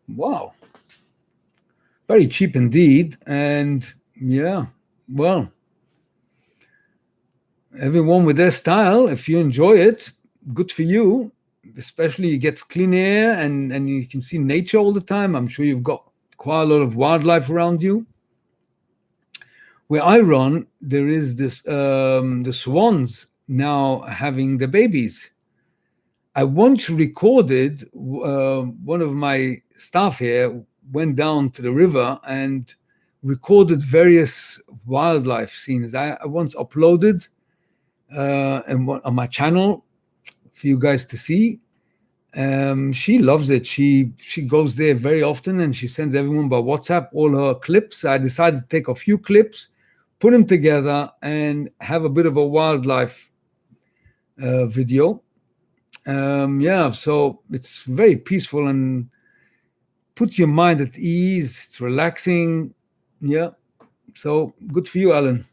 S1: Wow. Very cheap indeed. And yeah, well, everyone with their style. If you enjoy it, good for you. Especially you get clean air and you can see nature all the time. I'm sure you've got quite a lot of wildlife around you. Where I run, there is this the swans now having the babies. I once recorded, one of my staff here went down to the river and recorded various wildlife scenes. I once uploaded on my channel for you guys to see. She loves it. She goes there very often and she sends everyone by WhatsApp all her clips. I decided to take a few clips, put them together, and have a bit of a wildlife video. So it's very peaceful and puts your mind at ease. It's relaxing. Yeah, so good for you, Alan.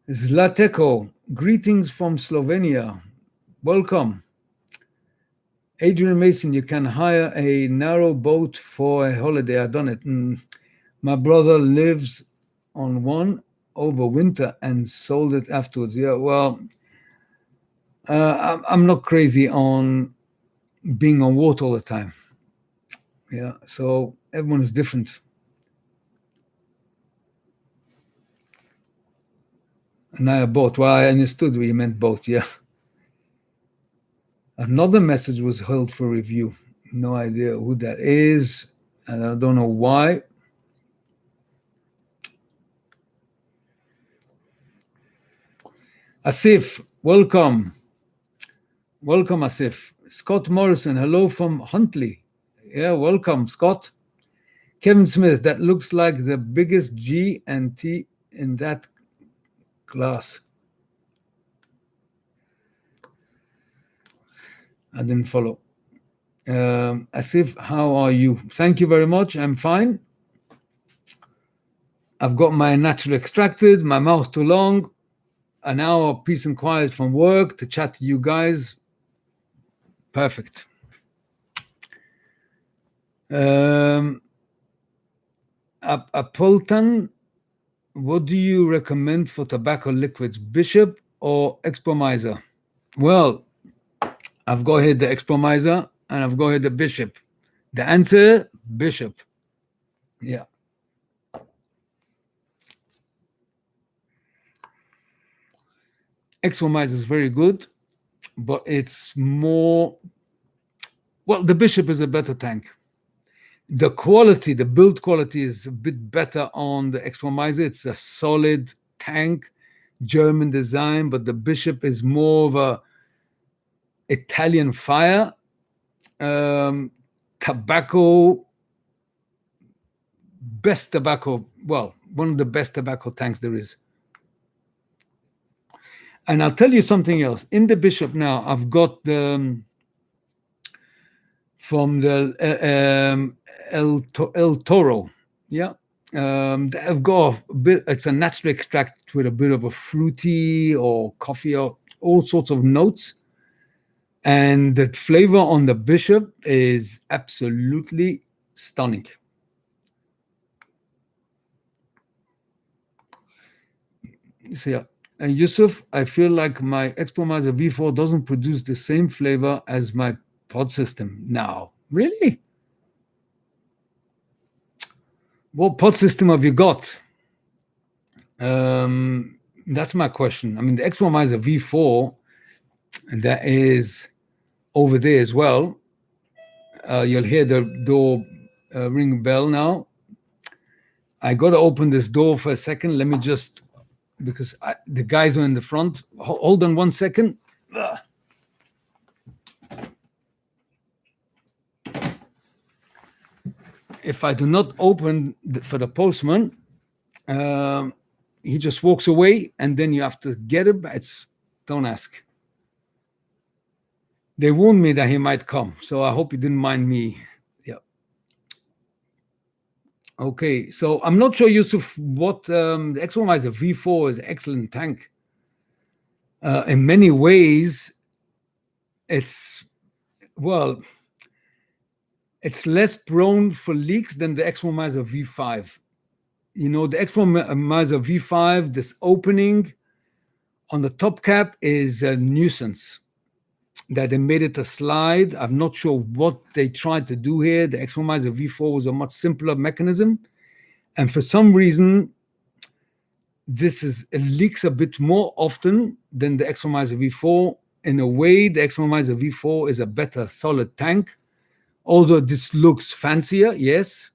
S1: Zlateco, greetings from Slovenia. Welcome. Adrian Mason, you can hire a narrow boat for a holiday. I've done it. My brother lives on one over winter and sold it afterwards. Yeah, well, I'm not crazy on being on water all the time. Yeah, so everyone is different. And I both. Well, I understood what you meant both. Yeah. Another message was held for review. No idea who that is, and I don't know why. Asif, welcome. Welcome, Asif. Scott Morrison, hello from Huntley. Yeah, welcome, Scott. Kevin Smith, that looks like the biggest G and T in that class. I didn't follow. Asif, how are you? Thank you very much. I'm fine. I've got my natural extracted, my mouth too long, an hour of peace and quiet from work to chat to you guys. Perfect. Apoltan, what do you recommend for tobacco liquids, Bishop or Expomizer? Well, I've got here the Expomizer and I've got here the Bishop. The answer, Bishop. Yeah. Expomizer is very good, but it's more, well, the Bishop is a better tank. The quality, the build quality is a bit better on the Expomizer. It's a solid tank, German design, but the Bishop is more of a Italian fire, tobacco, best tobacco, well, one of the best tobacco tanks there is. And I'll tell you something else. In the Bishop now, I've got the from the El Toro. Yeah. I've got a bit, it's a natural extract with a bit of a fruity or coffee or all sorts of notes. And the flavor on the Bishop is absolutely stunning. So yeah. And Yusuf, I feel like my Expomizer V4 doesn't produce the same flavor as my pod system now. Really? What pod system have you got? That's my question. I mean, the Expomizer V4, that is over there as well. You'll hear the door ring bell now. I got to open this door for a second. Let me just, because the guys are in the front. Hold on 1 second. If I do not open for the postman, he just walks away, and then you have to get him. Don't ask. They warned me that he might come, so I hope you didn't mind me. Yeah. Okay, so I'm not sure, Yusuf, what the Expomizer V4 is an excellent tank. In many ways, it's less prone for leaks than the Expomizer V5. You know, the Expomizer V5, this opening on the top cap is a nuisance. That they made it a slide. I'm not sure what they tried to do here. The Expomizer V4 was a much simpler mechanism. And for some reason, it leaks a bit more often than the Expomizer V4. In a way, the Expomizer V4 is a better solid tank. Although this looks fancier, yes.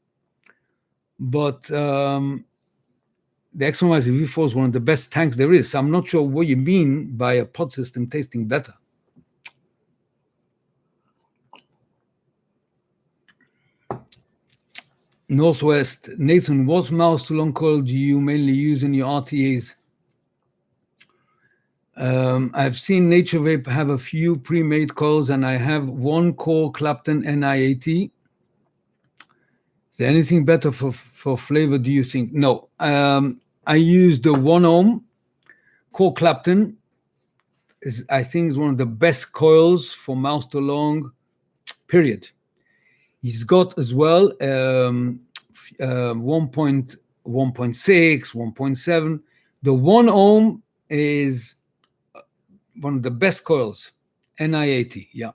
S1: But the Expomizer V4 is one of the best tanks there is. So I'm not sure what you mean by a pod system tasting better. Northwest, Nathan, what mouse to long coil do you mainly use in your RTAs? I've seen Nature Vape have a few pre-made coils, and I have one core Clapton NI80. Is there anything better for flavor, do you think? No. I use the 1 ohm core Clapton. I think is one of the best coils for mouse to long, period. He's got as well 1.6, 1.7. The 1 ohm is one of the best coils. NI80, yeah.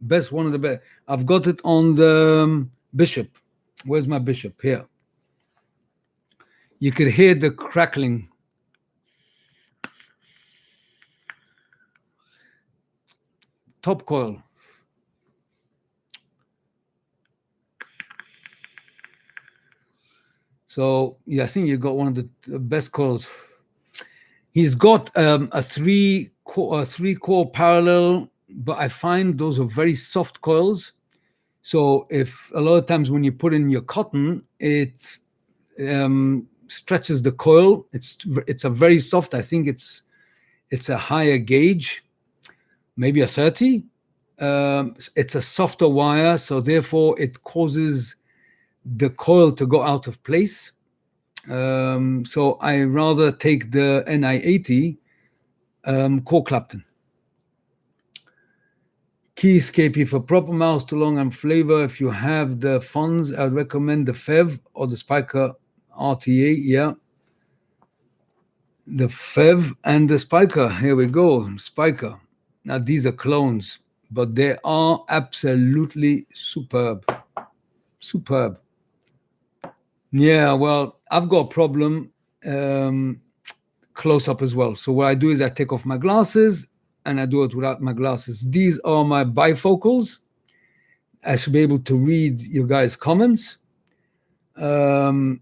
S1: Best, one of the best. I've got it on the Bishop. Where's my Bishop? Here. You could hear the crackling. Top coil. So yeah, I think you got one of the best coils. He's got a three core parallel, but I find those are very soft coils. So if a lot of times when you put in your cotton, it stretches the coil. It's a very soft. I think it's a higher gauge, maybe a 30. It's a softer wire, so therefore it causes the coil to go out of place. So I rather take the NI80 core Clapton. Keys KP for proper mouse, too long and flavor. If you have the funds, I'd recommend the FEV or the Spiker RTA. Yeah. The FEV and the Spiker. Here we go. Spiker. Now these are clones, but they are absolutely superb. Superb. Yeah, well, I've got a problem close up as well. So what I do is I take off my glasses and I do it without my glasses. These are my bifocals. I should be able to read your guys' comments. But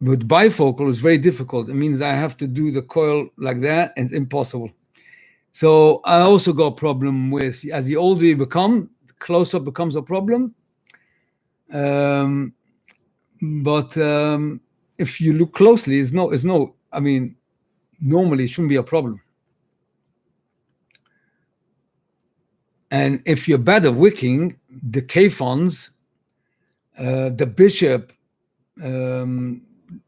S1: with bifocal, it's very difficult. It means I have to do the coil like that, and it's impossible. So I also got a problem with, as the older you become, close-up becomes a problem. But if you look closely, I mean, normally it shouldn't be a problem. And if you're bad at wicking, the K-Fons, the Bishop, the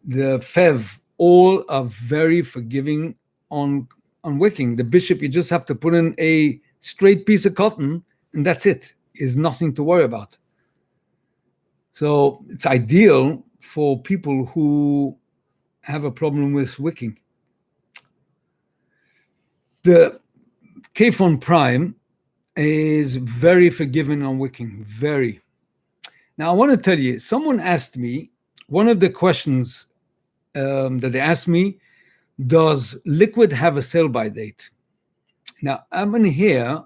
S1: FEV, all are very forgiving on wicking. The Bishop, you just have to put in a straight piece of cotton, and that's it. There's nothing to worry about. So it's ideal for people who have a problem with wicking. The K-Fon Prime is very forgiving on wicking, very. Now, I want to tell you, someone asked me, one of the questions that they asked me, does liquid have a sell-by date? Now, I'm in here,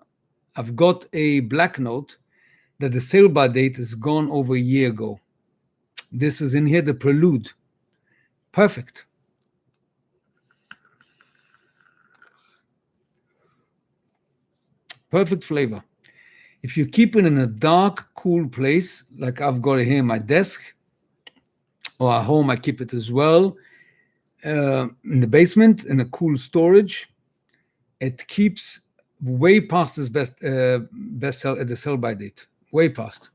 S1: I've got a black note that the sell-by date is gone over a year ago. This is in here, the Prelude. Perfect. Perfect flavor. If you keep it in a dark, cool place, like I've got it here in my desk, or at home I keep it as well, in the basement, in a cool storage, it keeps way past its best sell at the sell-by date. Way past.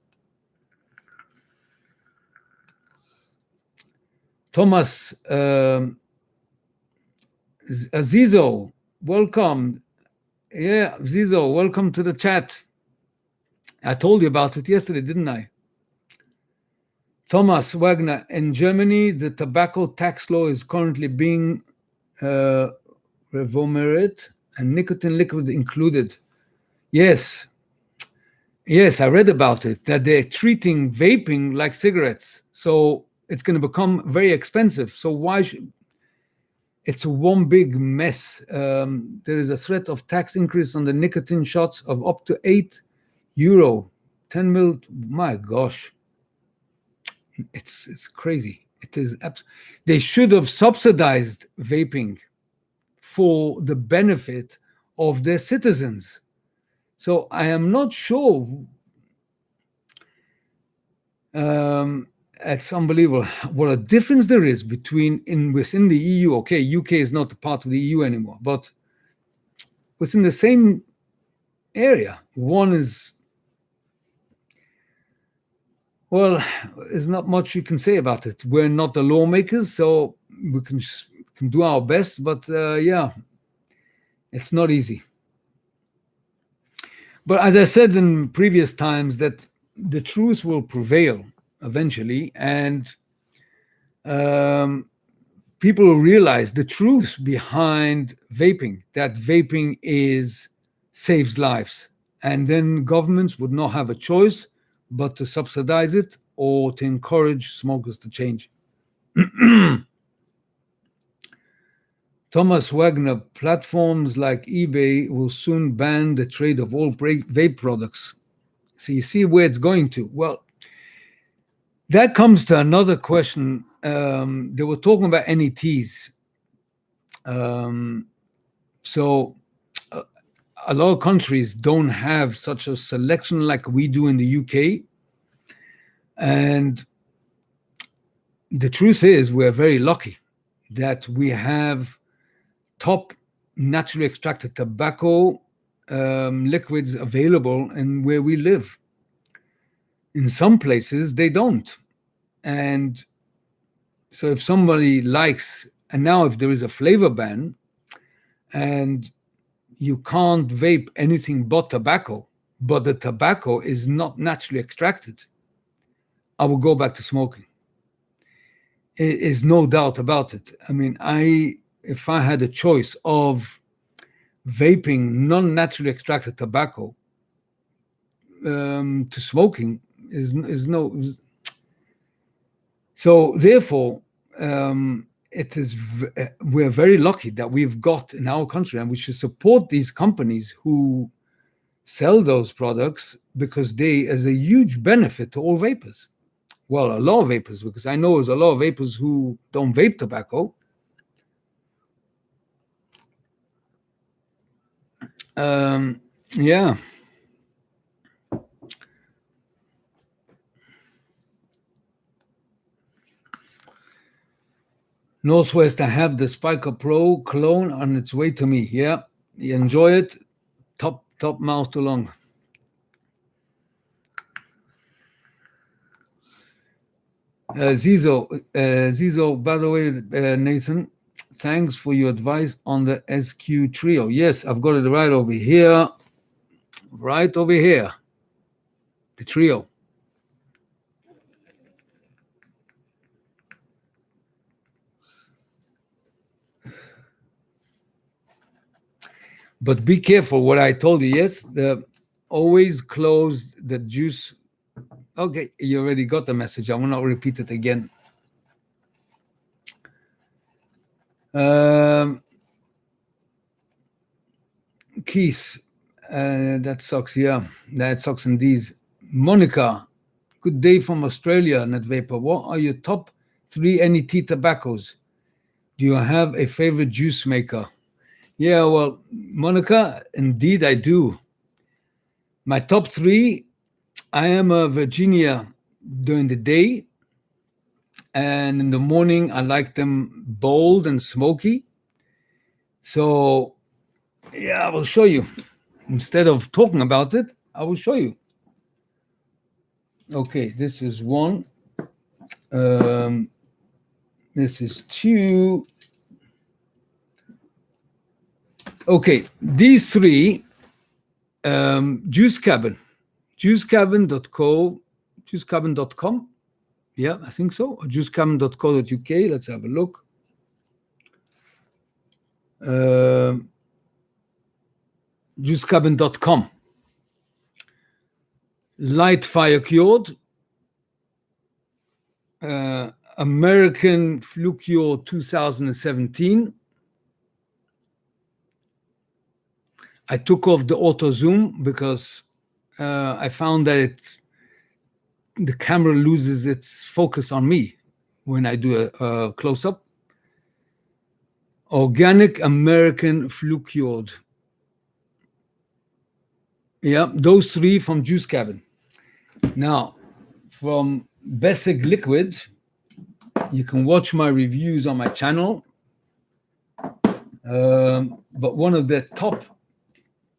S1: Thomas Zizo, welcome. Yeah, Zizo, welcome to the chat. I told you about it yesterday, didn't I? Thomas Wagner, in Germany, the tobacco tax law is currently being revomed and nicotine liquid included. Yes, I read about it, that they're treating vaping like cigarettes. So it's going to become very expensive. So why should... It's one big mess. There is a threat of tax increase on the nicotine shots of up to €8, 10 mil. My gosh, it's crazy. It is. They should have subsidized vaping for the benefit of their citizens. So I am not sure. It's unbelievable what a difference there is within the EU. Okay, UK is not a part of the EU anymore, but within the same area, one is, well, there's not much you can say about it. We're not the lawmakers, so we can do our best, but yeah, it's not easy. But as I said in previous times, that the truth will prevail. eventually, and people realize the truth behind vaping, that vaping saves lives. And then governments would not have a choice but to subsidize it or to encourage smokers to change. Thomas Wagner, platforms like eBay will soon ban the trade of all vape products. So you see where it's going to. Well, that comes to another question. They were talking about NETs. So a lot of countries don't have such a selection like we do in the UK. And the truth is, we're very lucky that we have top naturally extracted tobacco liquids available in where we live. In some places, they don't. And so if somebody likes, and now if there is a flavor ban and you can't vape anything but tobacco, but the tobacco is not naturally extracted, I will go back to smoking. It is no doubt about it. I mean, if I had a choice of vaping non-naturally extracted tobacco to smoking, so therefore we're very lucky that we've got in our country, and we should support these companies who sell those products, because they is a huge benefit to all vapors. Well, a lot of vapors, because I know there's a lot of vapors who don't vape tobacco. Yeah. Northwest, I have the Spiker Pro clone on its way to me. Yeah, you enjoy it. Top mouth to lung. Zizo, by the way, Nathan, thanks for your advice on the SQ Trio. Yes, I've got it right over here. Right over here. The Trio. But be careful what I told you. Yes, always close the juice. Okay, you already got the message. I will not repeat it again. Keith, that sucks. Yeah, that sucks indeed. Monica, good day from Australia, Net Vaper. What are your top 3 NET tobaccos? Do you have a favorite juice maker? Yeah, well, Monica, indeed I do. My top 3, I am a Virginia during the day, and in the morning I like them bold and smoky. So, yeah, I will show you. Instead of talking about it, I will show you. Okay, this is 1. This is 2. Okay, these 3, Juice Cabin, juicecabin.com. Yeah, I think so. Or juicecabin.co.uk. Let's have a look. Juicecabin.com. Light Fire Cured. American Flu Cure 2017. I took off the auto zoom because I found that the camera loses its focus on me when I do a close-up. Organic American Flu Cured. Yeah, those 3 from Juice Cabin. Now, from Basic Liquid, you can watch my reviews on my channel. But one of the top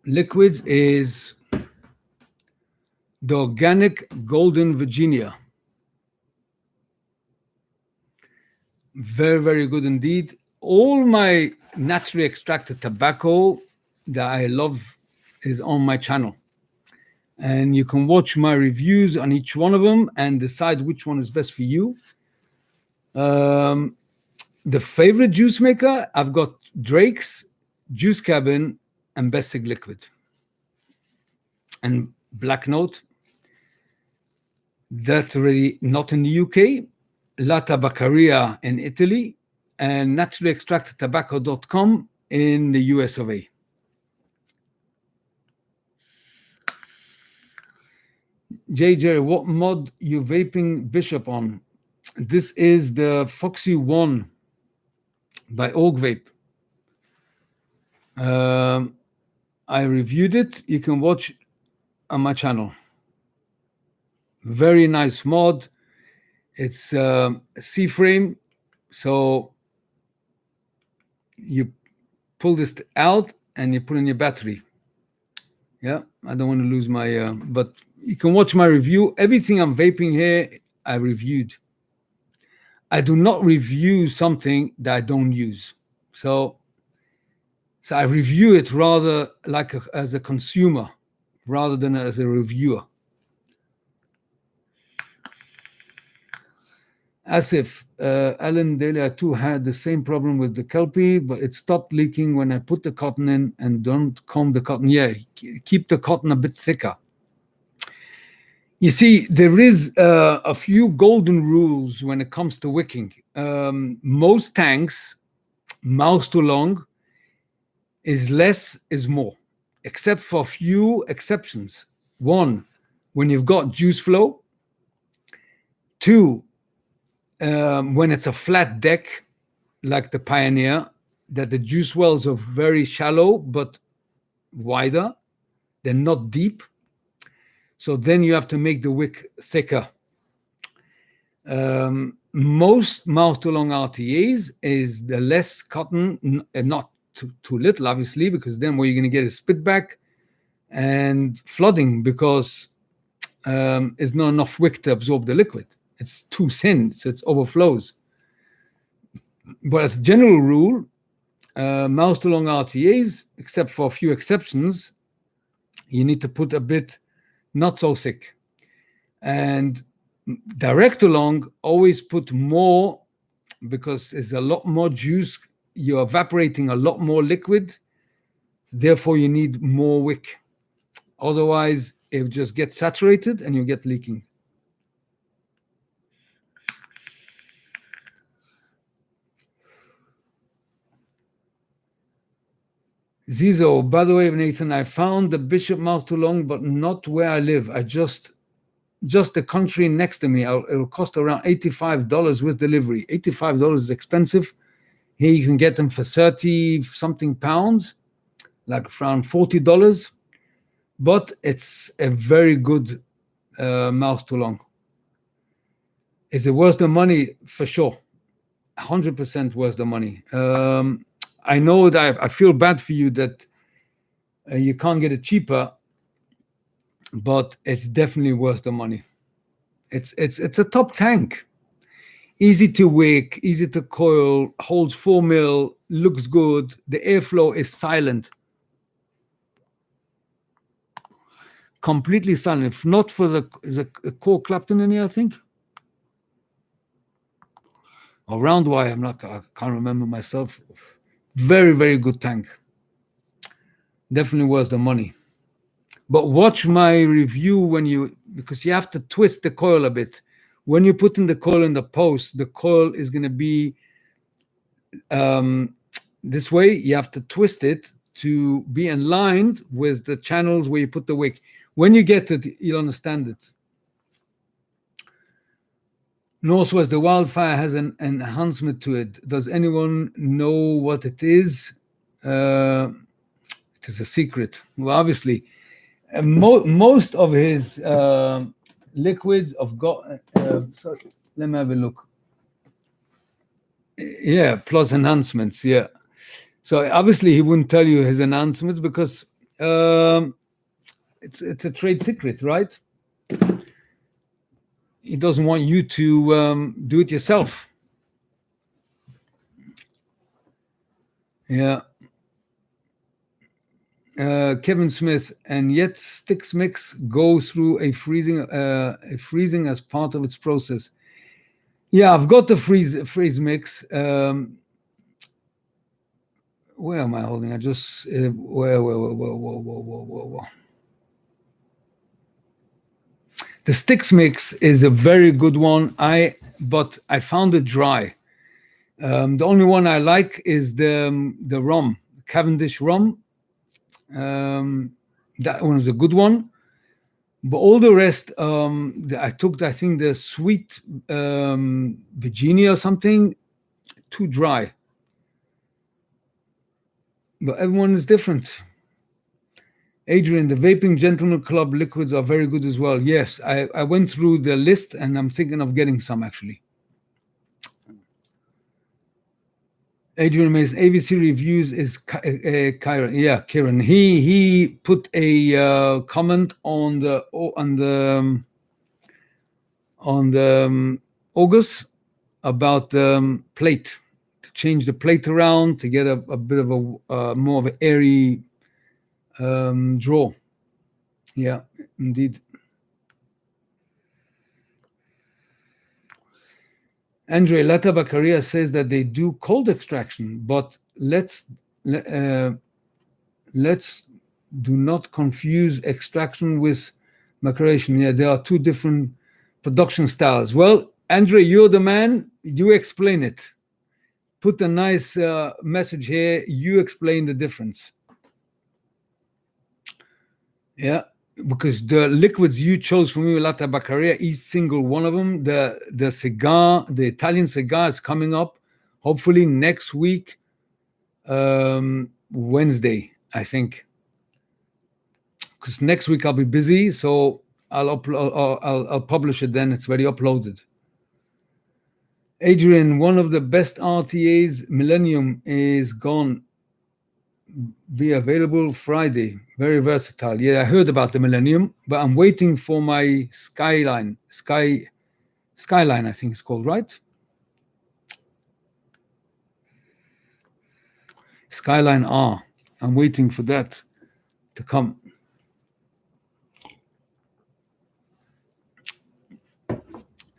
S1: liquids is the Organic Golden Virginia. Very, very good indeed. All my naturally extracted tobacco that I love is on my channel. and you can watch my reviews on each one of them and decide which one is best for you. The favorite juice maker, I've got Drake's, Juice Cabin, and Bessig Liquid. And Black Note, that's already not in the UK. La Tabaccaria in Italy, and naturallyextractedtobacco.com in the US of A. JJ, what mod you vaping Bishop on? This is the Foxy 1 by Org Vape. I reviewed it. You can watch on my channel. Very nice mod. It's C-frame, so you pull this out and you put in your battery. Yeah, I don't want to lose my, but you can watch my review. Everything I'm vaping here, I reviewed. I do not review something that I don't use. So I review it rather like as a consumer rather than as a reviewer. As if Alan Delia too had the same problem with the Kelpie, but it stopped leaking when I put the cotton in and don't comb the cotton. Yeah, keep the cotton a bit thicker. You see, there is a few golden rules when it comes to wicking. Most tanks, mouth to long, is less is more, except for a few exceptions. One, when you've got juice flow. Two, when it's a flat deck, like the Pioneer, that the juice wells are very shallow but wider. They're not deep. So then you have to make the wick thicker. Most mouth-to-long RTAs is the less cotton, not too little, obviously, because then what you're going to get is spitback and flooding because there's not enough wick to absorb the liquid. It's too thin, so it overflows. But as a general rule, mouth-to-long RTAs, except for a few exceptions, you need to put a bit not so thick. And direct-to-long, always put more because there's a lot more juice. You're evaporating a lot more liquid. Therefore, you need more wick. Otherwise, it will just get saturated and you get leaking. Zizo, by the way, Nathan, I found the Bishop mouth too long, but not where I live. I just the country next to me. It'll cost around $85 with delivery. $85 is expensive. Here you can get them for 30-something pounds, like around $40. But it's a very good mouth too long. Is it worth the money? For sure. 100% worth the money. I know that I feel bad for you that you can't get it cheaper, but it's definitely worth the money. It's a top tank. Easy to wick, easy to coil, holds 4 mil, looks good. The airflow is silent. Completely silent. If not for is a core Clapton in here, I think. Or round wire, I can't remember myself. Very, very good tank. Definitely worth the money. But watch my review because you have to twist the coil a bit. When you put in the coil in the post, the coil is going to be this way. You have to twist it to be aligned with the channels where you put the wick. When you get it, you'll understand it. Northwest, the wildfire has an enhancement to it. Does anyone know what it is? It is a secret. Well, obviously, most of his liquids have got. So let me have a look. Yeah, plus enhancements. Yeah. So obviously, he wouldn't tell you his enhancements because it's a trade secret, right? He doesn't want you to do it yourself. Yeah. Kevin Smith, and yet sticks mix go through a freezing as part of its process. Yeah, I've got the freeze mix. Where am I holding? I just whoa. The sticks mix is a very good one. But I found it dry. The only one I like is the rum, Cavendish rum. That one is a good one. But all the rest, I took, I think, the sweet Virginia or something, too dry. But everyone is different. Adrian, the Vaping Gentleman Club liquids are very good as well. Yes, I went through the list and I'm thinking of getting some actually. Adrian Mason, AVC Reviews is Kieran. Yeah, Kieran. He put a comment on the August about plate, to change the plate around to get a bit of a more of an airy draw. Yeah, indeed. Andre Lata says that they do cold extraction, but let's do not confuse extraction with maceration. Yeah, there are two different production styles. Well, Andre, you're the man. You explain it. Put a nice message here. You explain the difference. Yeah, because the liquids you chose for me, Latte Baccaria, each single one of them, the cigar, the Italian cigar is coming up, hopefully next week, Wednesday, I think. Because next week I'll be busy, so I'll publish it then. It's already uploaded. Adrian, one of the best RTAs, Millennium, is gone. Be available Friday. Very versatile. Yeah, I heard about the Millennium, but I'm waiting for my Skyline, I think it's called, right? Skyline R. I'm waiting for that to come.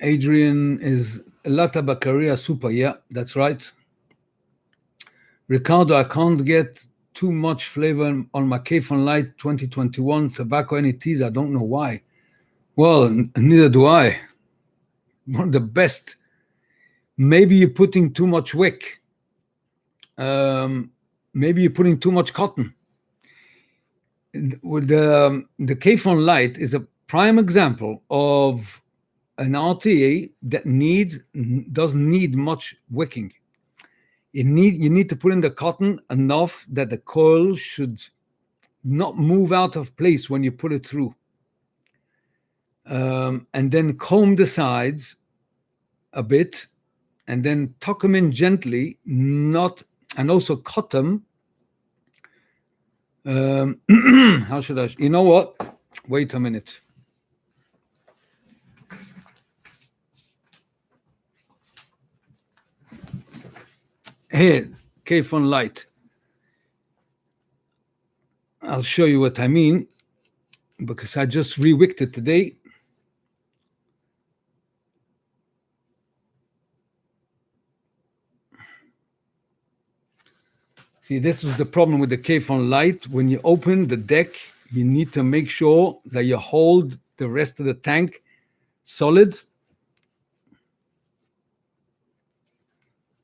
S1: Adrian is Lata Baccaria Super. Yeah, that's right. Ricardo, I can't get too much flavor on my K-Fun Light 2021 tobacco NETs. I don't know why. Well, neither do I. One of the best. Maybe you're putting too much wick. Maybe you're putting too much cotton. With the K-Fun Light is a prime example of an RTA that doesn't need much wicking. You need to put in the cotton enough that the coil should not move out of place when you put it through. And then comb the sides a bit and then tuck them in gently, and also cut them. How should I? You know what? Wait a minute. Here, K-Fun Light. I'll show you what I mean, because I just re-wicked it today. See, this is the problem with the K-Fun Light. When you open the deck, you need to make sure that you hold the rest of the tank solid.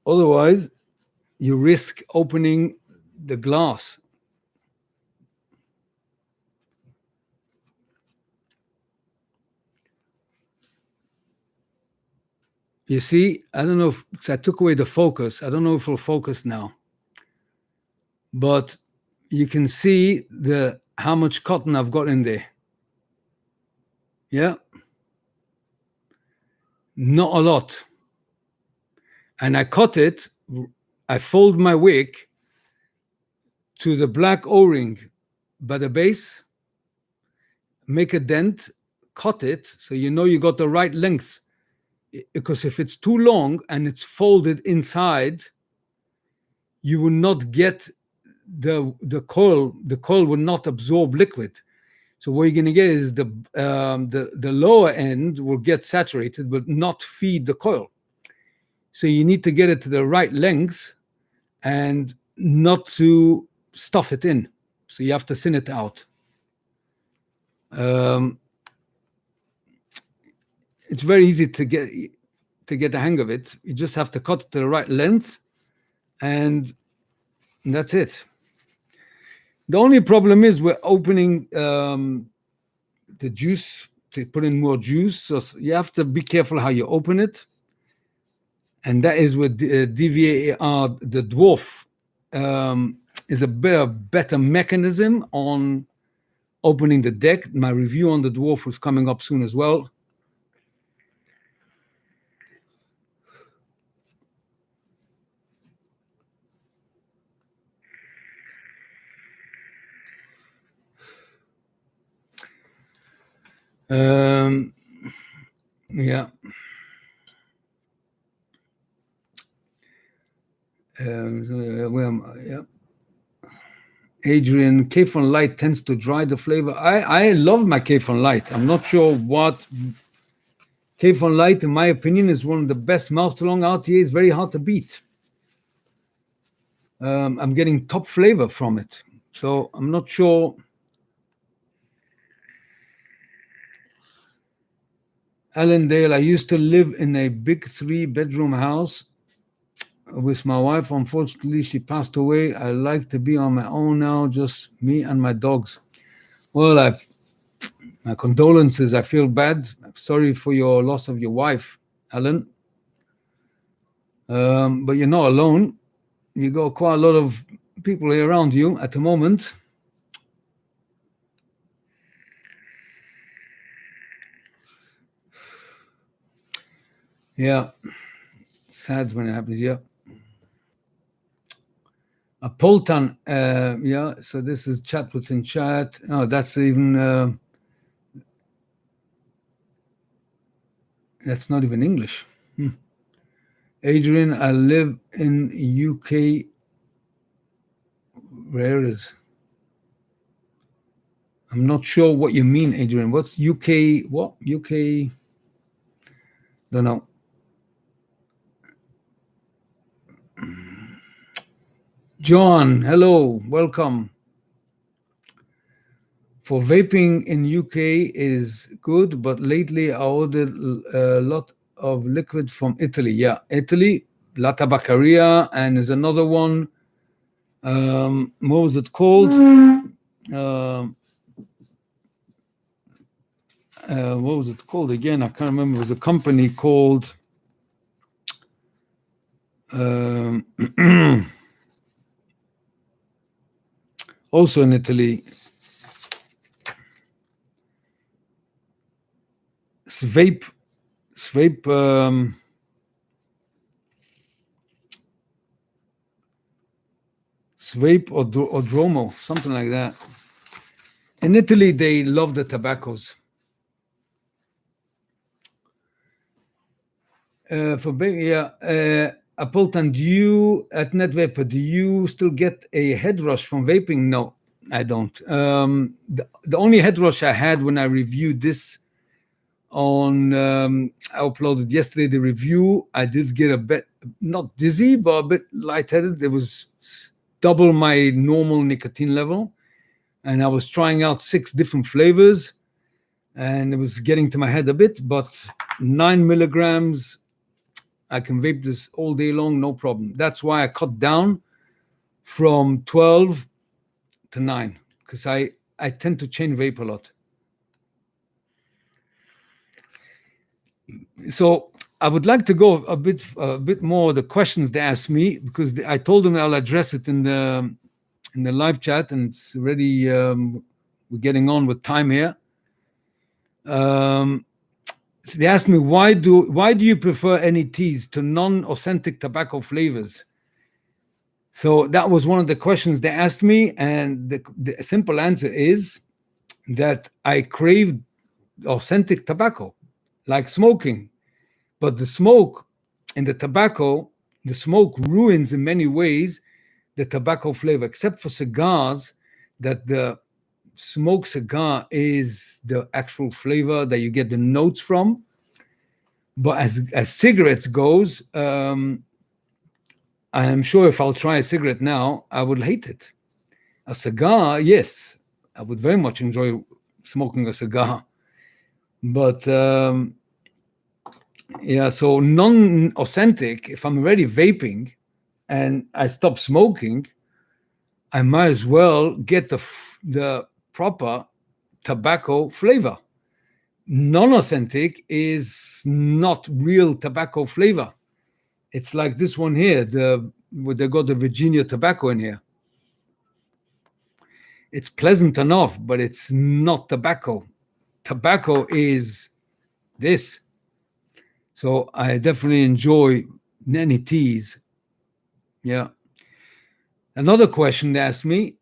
S1: Otherwise, you risk opening the glass. You see, I don't know because I took away the focus. I don't know if it'll focus now. But you can see how much cotton I've got in there. Yeah. Not a lot. And I cut it. I fold my wick to the black O-ring by the base, make a dent, cut it so you know you got the right length. Because if it's too long and it's folded inside, you will not get the coil will not absorb liquid. So what you're going to get is the lower end will get saturated, but not feed the coil. So you need to get it to the right length and not to stuff it in. So you have to thin it out. It's very easy to get the hang of it. You just have to cut it to the right length, and that's it. The only problem is we're opening the juice to put in more juice, so you have to be careful how you open it. And that is with DVAR, the dwarf is a better mechanism on opening the deck. My review on the dwarf was coming up soon as well. Yeah. Yeah. Adrian, K-Fon Light tends to dry the flavor. I love my K-Fon Light. I'm not sure what K-Fon Light, in my opinion, is one of the best mouth-to-long RTAs. Very hard to beat. I'm getting top flavor from it, so I'm not sure. Allendale, I used to live in a big 3-bedroom house with my wife. Unfortunately, she passed away. I like to be on my own now, just me and my dogs. Well, my condolences. I feel bad. I'm sorry for your loss of your wife, Alan. But you're not alone. You got quite a lot of people here around you at the moment. Yeah, sad when it happens. Yeah. A Poltan, yeah. So this is chat within chat. Oh, that's even. That's not even English. Adrian, I live in UK. Where is? I'm not sure what you mean, Adrian. What's UK? What UK? Don't know. John, hello, welcome. For vaping in UK is good, but lately I ordered a lot of liquid from Italy. Yeah, Italy, La Tabaccaria, and there's another one. What was it called? What was it called again? I can't remember. It was a company called also in Italy. Svape or Dromo, something like that. In Italy, they love the tobaccos. For Apoltan, do you at Net Vaper, do you still get a head rush from vaping? No, I don't. The only head rush I had when I reviewed this on, I uploaded yesterday the review. I did get a bit, not dizzy, but a bit lightheaded. It was double my normal nicotine level. And I was trying out 6 different flavors. And it was getting to my head a bit, but 9 milligrams, I can vape this all day long, no problem. That's why I cut down from 12 to 9, because I tend to chain vape a lot. So I would like to go a bit more the questions they asked me, because I told them I'll address it in the live chat, and it's already we're getting on with time here. So they asked me, why do you prefer NETs to non-authentic tobacco flavors? So that was one of the questions they asked me, and the simple answer is that I crave authentic tobacco, like smoking. But the smoke and the tobacco, the smoke ruins in many ways the tobacco flavor, except for cigars, that the smoked cigar is the actual flavor that you get the notes from. But as cigarettes goes, I am sure if I'll try a cigarette now, I would hate it. A cigar, yes, I would very much enjoy smoking a cigar. But yeah, so non-authentic, if I'm already vaping and I stop smoking, I might as well get the proper tobacco flavor. Non-authentic is not real tobacco flavor. It's like this one here, where they got the Virginia tobacco in here. It's pleasant enough, but it's not tobacco. Tobacco is this. So I definitely enjoy many teas. Yeah. Another question they asked me,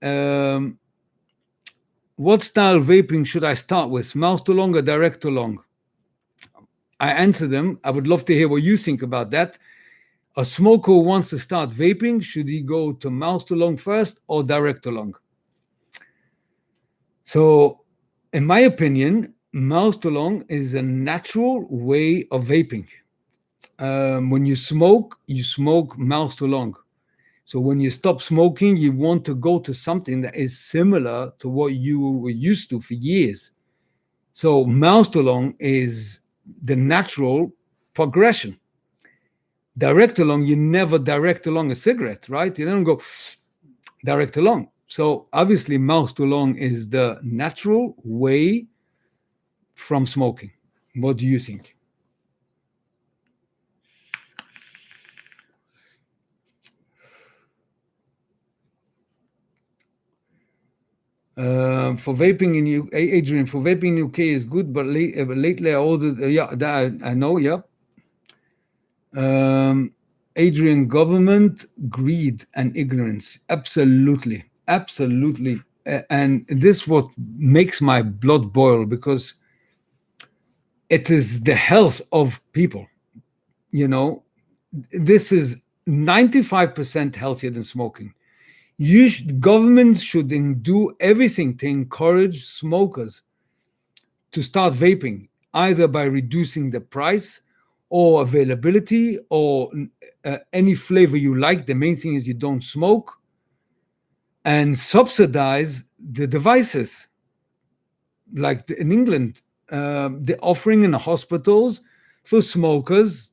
S1: what style vaping should I start with, mouth to long or direct to long? I answer them. I would love to hear what you think about that. A smoker who wants to start vaping, should he go to mouth to long first or direct to long? So, in my opinion, mouth to long is a natural way of vaping. When you smoke mouth to long. So when you stop smoking, you want to go to something that is similar to what you were used to for years. So mouth to long is the natural progression. Direct to long, you never direct along a cigarette, right? You don't go direct along. So obviously mouth to long is the natural way from smoking. What do you think? For vaping in UK, Adrian, for vaping in UK is good, but lately I ordered, yeah, that I know, yeah. Adrian, government, greed, and ignorance. Absolutely. Absolutely. And this what makes my blood boil, because it is the health of people. You know, this is 95% healthier than smoking. Governments should do everything to encourage smokers to start vaping, either by reducing the price or availability or any flavor you like. The main thing is you don't smoke, and subsidize the devices. Like in England, they're offering in the hospitals for smokers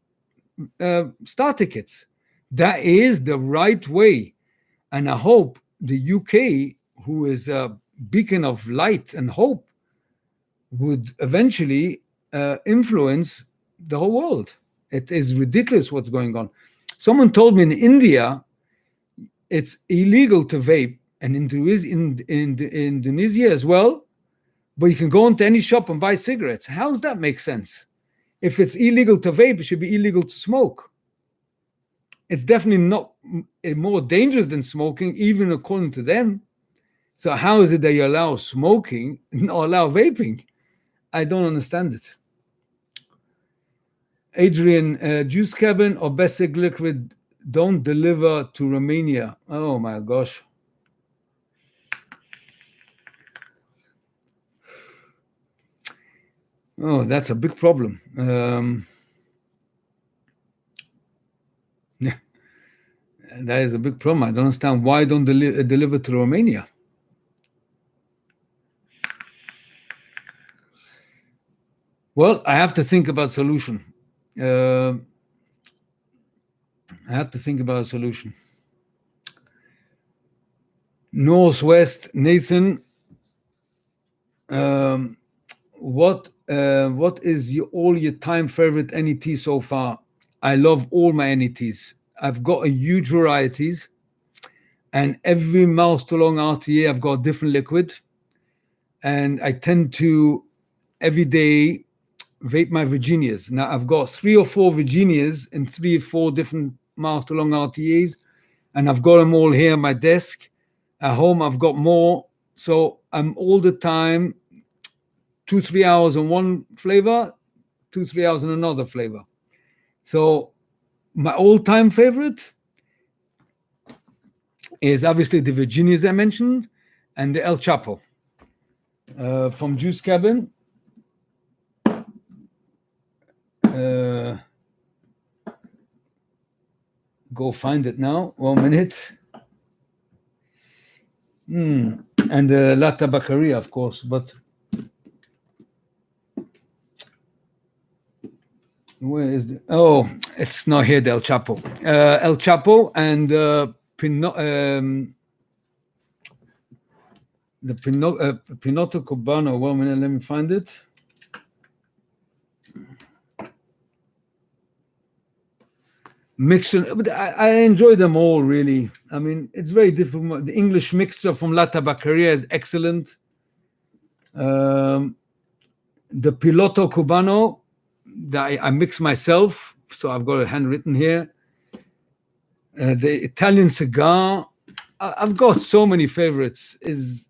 S1: starter kits. That is the right way. And I hope the UK, who is a beacon of light and hope, would eventually influence the whole world. It is ridiculous what's going on. Someone told me in India, it's illegal to vape, and in Indonesia as well, but you can go into any shop and buy cigarettes. How does that make sense? If it's illegal to vape, it should be illegal to smoke. It's definitely not more dangerous than smoking, even according to them. So how is it that you allow smoking and not allow vaping? I don't understand it. Adrian, juice cabin or basic liquid don't deliver to Romania. Oh my gosh. Oh, that's a big problem. That is a big problem. I don't understand why don't deliver to Romania. Well, I have to think about a solution. Northwest, Nathan, what is all your time favorite NET so far? I love all my NETs. I've got a huge varieties, and every mouth to long RTA, I've got a different liquid, and I tend to every day vape my Virginias. Now I've got 3 or 4 Virginias in 3 or 4 different mouth to long RTAs, and I've got them all here on my desk. At home, I've got more, so I'm all the time 2-3 hours on one flavor, 2-3 hours on another flavor. So my all-time favorite, is obviously the Virginias I mentioned and the El Chapo from Juice Cabin. Go find it now. 1 minute. And the La Tabacaria, of course, but where is the? Oh, it's not here. The El Chapo, El Chapo, and the Pinotto Cubano. 1 minute, let me find it. Mixture, but I enjoy them all, really. I mean, it's very different. The English mixture from La Tabacaria is excellent. The Piloto Cubano that I mix myself, so I've got it handwritten here. The Italian cigar, I've got so many favorites. That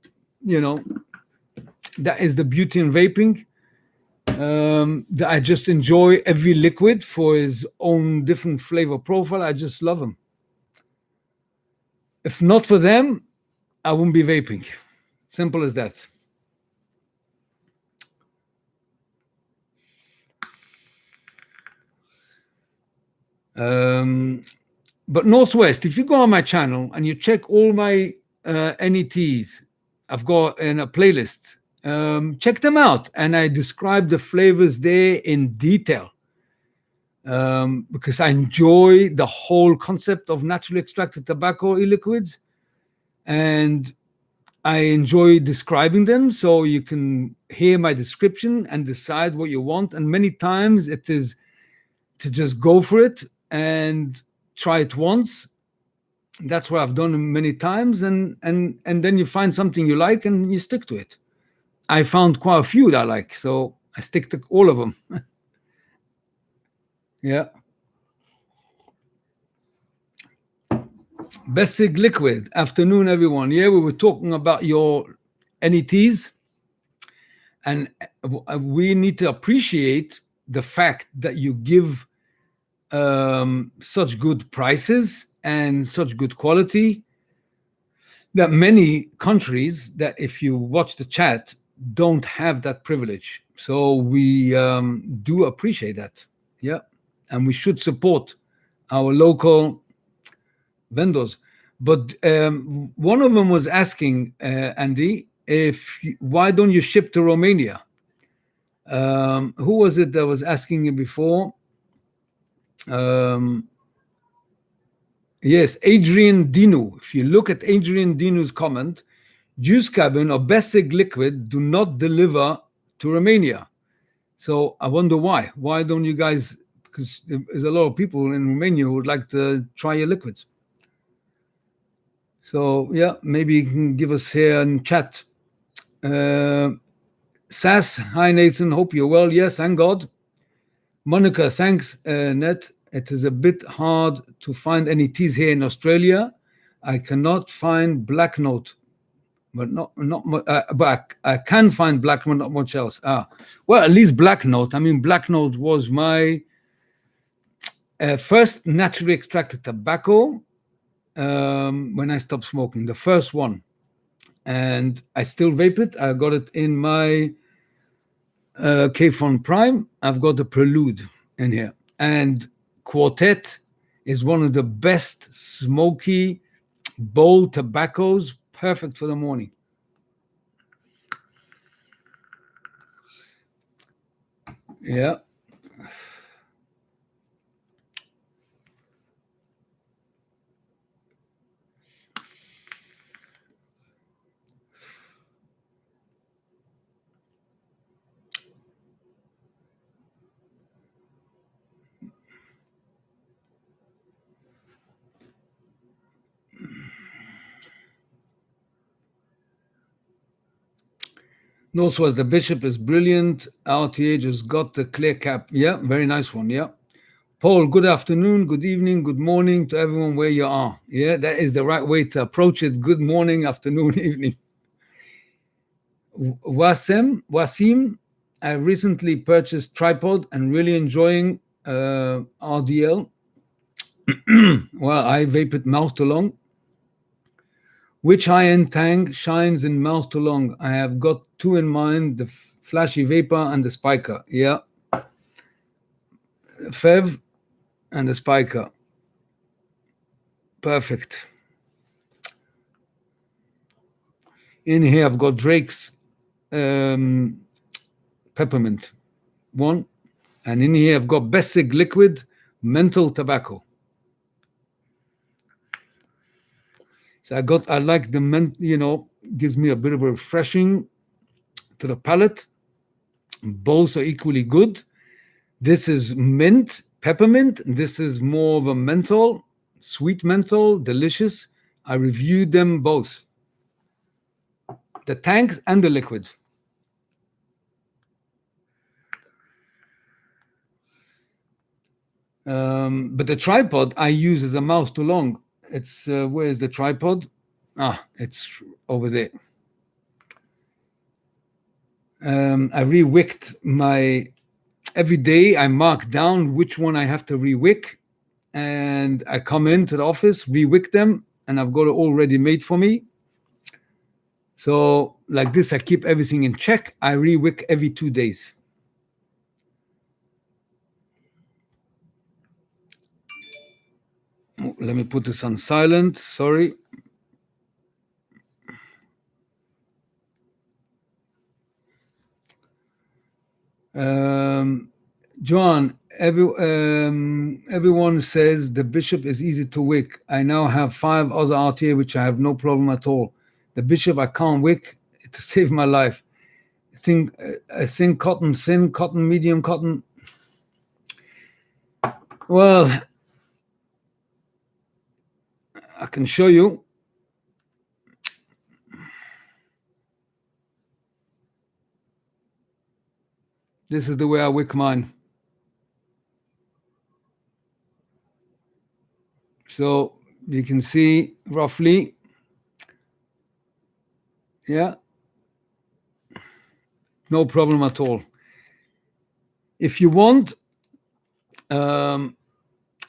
S1: is the beauty in vaping. That I just enjoy every liquid for his own different flavor profile. I just love them. If not for them, I wouldn't be vaping. Simple as that. But Northwest, if you go on my channel and you check all my NETs, I've got in a playlist. Check them out, and I describe the flavors there in detail because I enjoy the whole concept of naturally extracted tobacco e-liquids, and I enjoy describing them so you can hear my description and decide what you want. And many times it is to just go for it and try it once. That's what I've done many times, and then you find something you like and you stick to it. I found quite a few that I like, so I stick to all of them. Yeah. Bessig Liquid, afternoon, everyone. Yeah, we were talking about your NETs, and we need to appreciate the fact that you give such good prices and such good quality that many countries that, if you watch the chat, don't have that privilege. So we do appreciate that. Yeah. And we should support our local vendors. But one of them was asking, Andy, why don't you ship to Romania? Who was it that was asking you before? Yes, Adrian Dinu. If you look at Adrian Dinu's comment, Juice Cabin or Bessig Liquid do not deliver to Romania. So I wonder why. Why don't you guys? Because there's a lot of people in Romania who would like to try your liquids. So yeah, maybe you can give us here in chat. Sass, hi Nathan, hope you're well. Yes, thank God. Monica, thanks, Net. It is a bit hard to find any teas here in Australia. I cannot find Black Note, but but I can find Black Note, not much else. Well, at least Black Note. I mean, Black Note was my first naturally extracted tobacco when I stopped smoking, the first one. And I still vape it. I got it in my K-Fon Prime. I've got the Prelude in here. And Quartet is one of the best smoky, bold tobaccos, perfect for the morning. Yeah. Northwest, the Bishop is brilliant. RTA just got the clear cap. Yeah, very nice one. Yeah. Paul, good afternoon, good evening, good morning to everyone where you are. Yeah, that is the right way to approach it. Good morning, afternoon, evening. Wasim, I recently purchased tripod and really enjoying RDL. Well, I vape it mouth to lung. Which high-end tank shines in mouth to long? I have got two in mind, the flashy Vaper and the Spiker. Yeah. Fev and the Spiker. Perfect. In here, I've got Drake's Peppermint. One. And in here, I've got Bessig Liquid Menthol Tobacco. So I like the mint, gives me a bit of a refreshing to the palate. Both are equally good. This is mint, peppermint. This is more of a menthol, sweet menthol, delicious. I reviewed them both, the tanks and the liquid. But the tripod I use as a mouth to long. It's where's the tripod? It's over there. I re-wicked every day I mark down which one I have to re-wick, and I come into the office, re-wick them, and I've got it all ready made for me. So like this, I keep everything in check. I re-wick every 2 days. Let me put this on silent, sorry. John, everyone says the Bishop is easy to wick. I now have 5 other RTA which I have no problem at all. The Bishop I can't wick to save my life. I think cotton thin, cotton medium, cotton. Well, I can show you. This is the way I wick mine. So you can see roughly, yeah, no problem at all. If you want,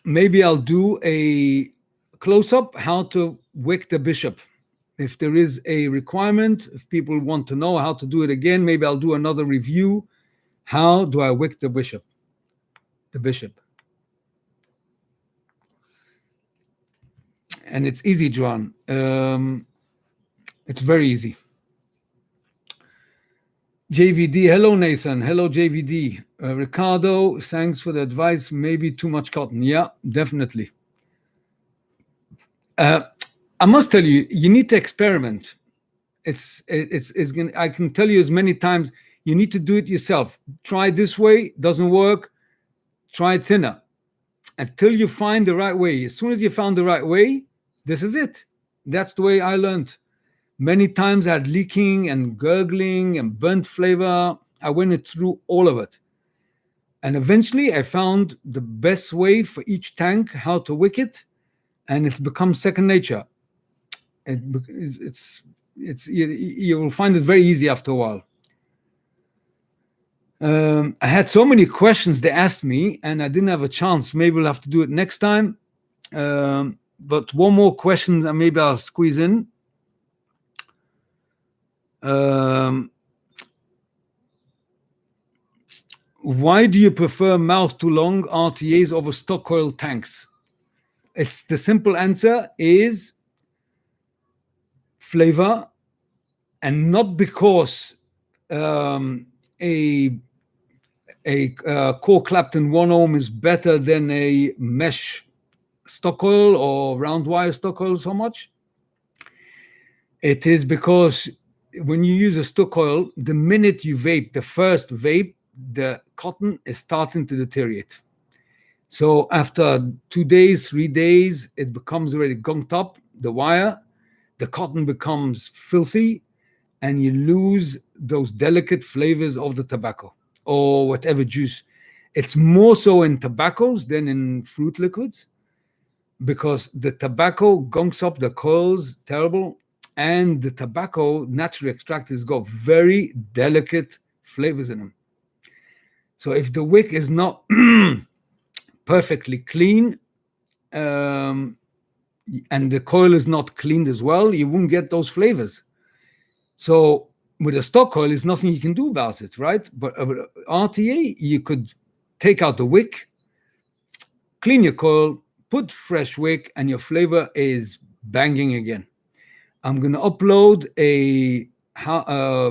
S1: maybe I'll do a close-up how to wick the Bishop. If there is a requirement, if people want to know how to do it again, maybe I'll do another review. How do I wick the Bishop? And it's easy, John. It's very easy. JVD, hello Nathan. Hello JVD. Ricardo, thanks for the advice. Maybe too much cotton. Yeah, definitely. I must tell you, you need to experiment. It's gonna. I can tell you as many times. You need to do it yourself. Try this way, doesn't work. Try it thinner until you find the right way. As soon as you found the right way, this is it. That's the way I learned. Many times I had leaking and gurgling and burnt flavor. I went through all of it. And eventually I found the best way for each tank, how to wick it, and it becomes second nature. You will find it very easy after a while. I had so many questions they asked me, and I didn't have a chance. Maybe we'll have to do it next time. But one more question, and maybe I'll squeeze in. Why do you prefer mouth to long RTAs over stock coil tanks? It's the simple answer is flavor, and not because a core Clapton 1 ohm is better than a mesh stock coil or round wire stock coil so much. It is because when you use a stock coil, the minute you vape, the first vape, the cotton is starting to deteriorate. So after 2 days, 3 days, it becomes already gunked up, the wire, the cotton becomes filthy, and you lose those delicate flavors of the tobacco or whatever juice. It's more so in tobaccos than in fruit liquids, because the tobacco gunks up the coils terrible, and the tobacco naturally extracted has got very delicate flavors in them. So if the wick is not perfectly clean, and the coil is not cleaned as well, you won't get those flavors. So with a stock coil, there's nothing you can do about it, right? But RTA, you could take out the wick, clean your coil, put fresh wick, and your flavor is banging again. I'm going to upload a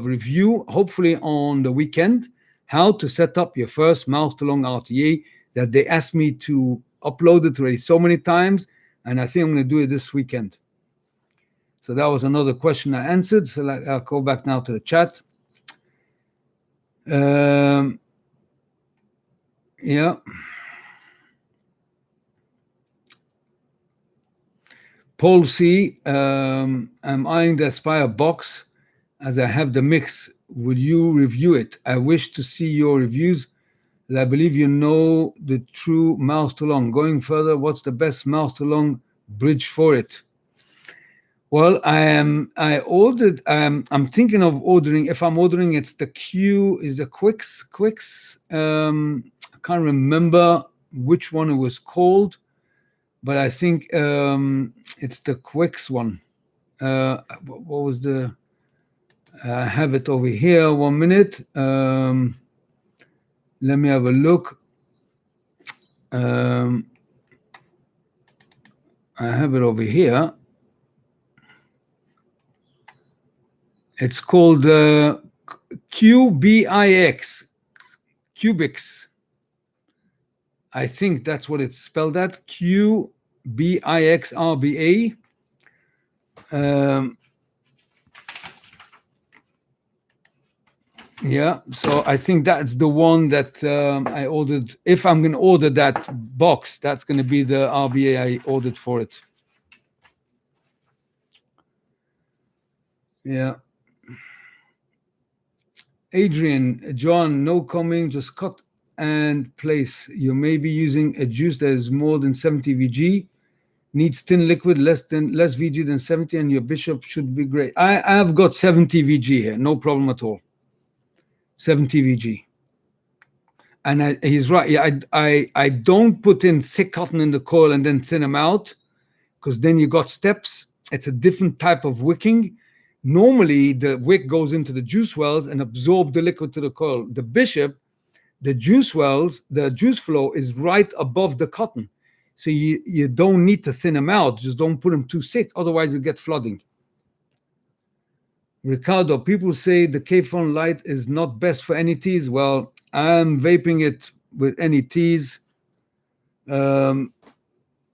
S1: review, hopefully on the weekend, how to set up your first mouth-to-lung RTA that they asked me to upload it already so many times, and I think I'm going to do it this weekend. So that was another question I answered. So I'll go back now to the chat. Yeah. Paul C. I'm eyeing the Aspire box as I have the mix. Will you review it? I wish to see your reviews. I believe you know the true mouth-to-lung. Going further, what's the best mouth-to-lung bridge for it? Well, I ordered. I'm thinking of ordering. If I'm ordering, it's the Quicks. I can't remember which one it was called, but I think it's the Quicks one. What was the? I have it over here. 1 minute. Let me have a look. I have it over here. It's called QBIX. Cubics. I think that's what it's spelled at. QBIXRBA. Yeah, so I think that's the one that I ordered. If I'm going to order that box, that's going to be the RBA I ordered for it. Yeah. Adrian, John, no coming, just cut and place. You may be using a juice that is more than 70 VG, needs thin liquid, less VG than 70, and your bishop should be great. I've got 70 VG here, no problem at all. 70 VG. And he's right. Yeah, I don't put in thick cotton in the coil and then thin them out, because then you got steps. It's a different type of wicking. Normally, the wick goes into the juice wells and absorb the liquid to the coil. The bishop, the juice wells, the juice flow is right above the cotton. So you don't need to thin them out. Just don't put them too thick. Otherwise, you get flooding. Ricardo, people say the K-Phone light is not best for NETs. Well, I'm vaping it with NETs.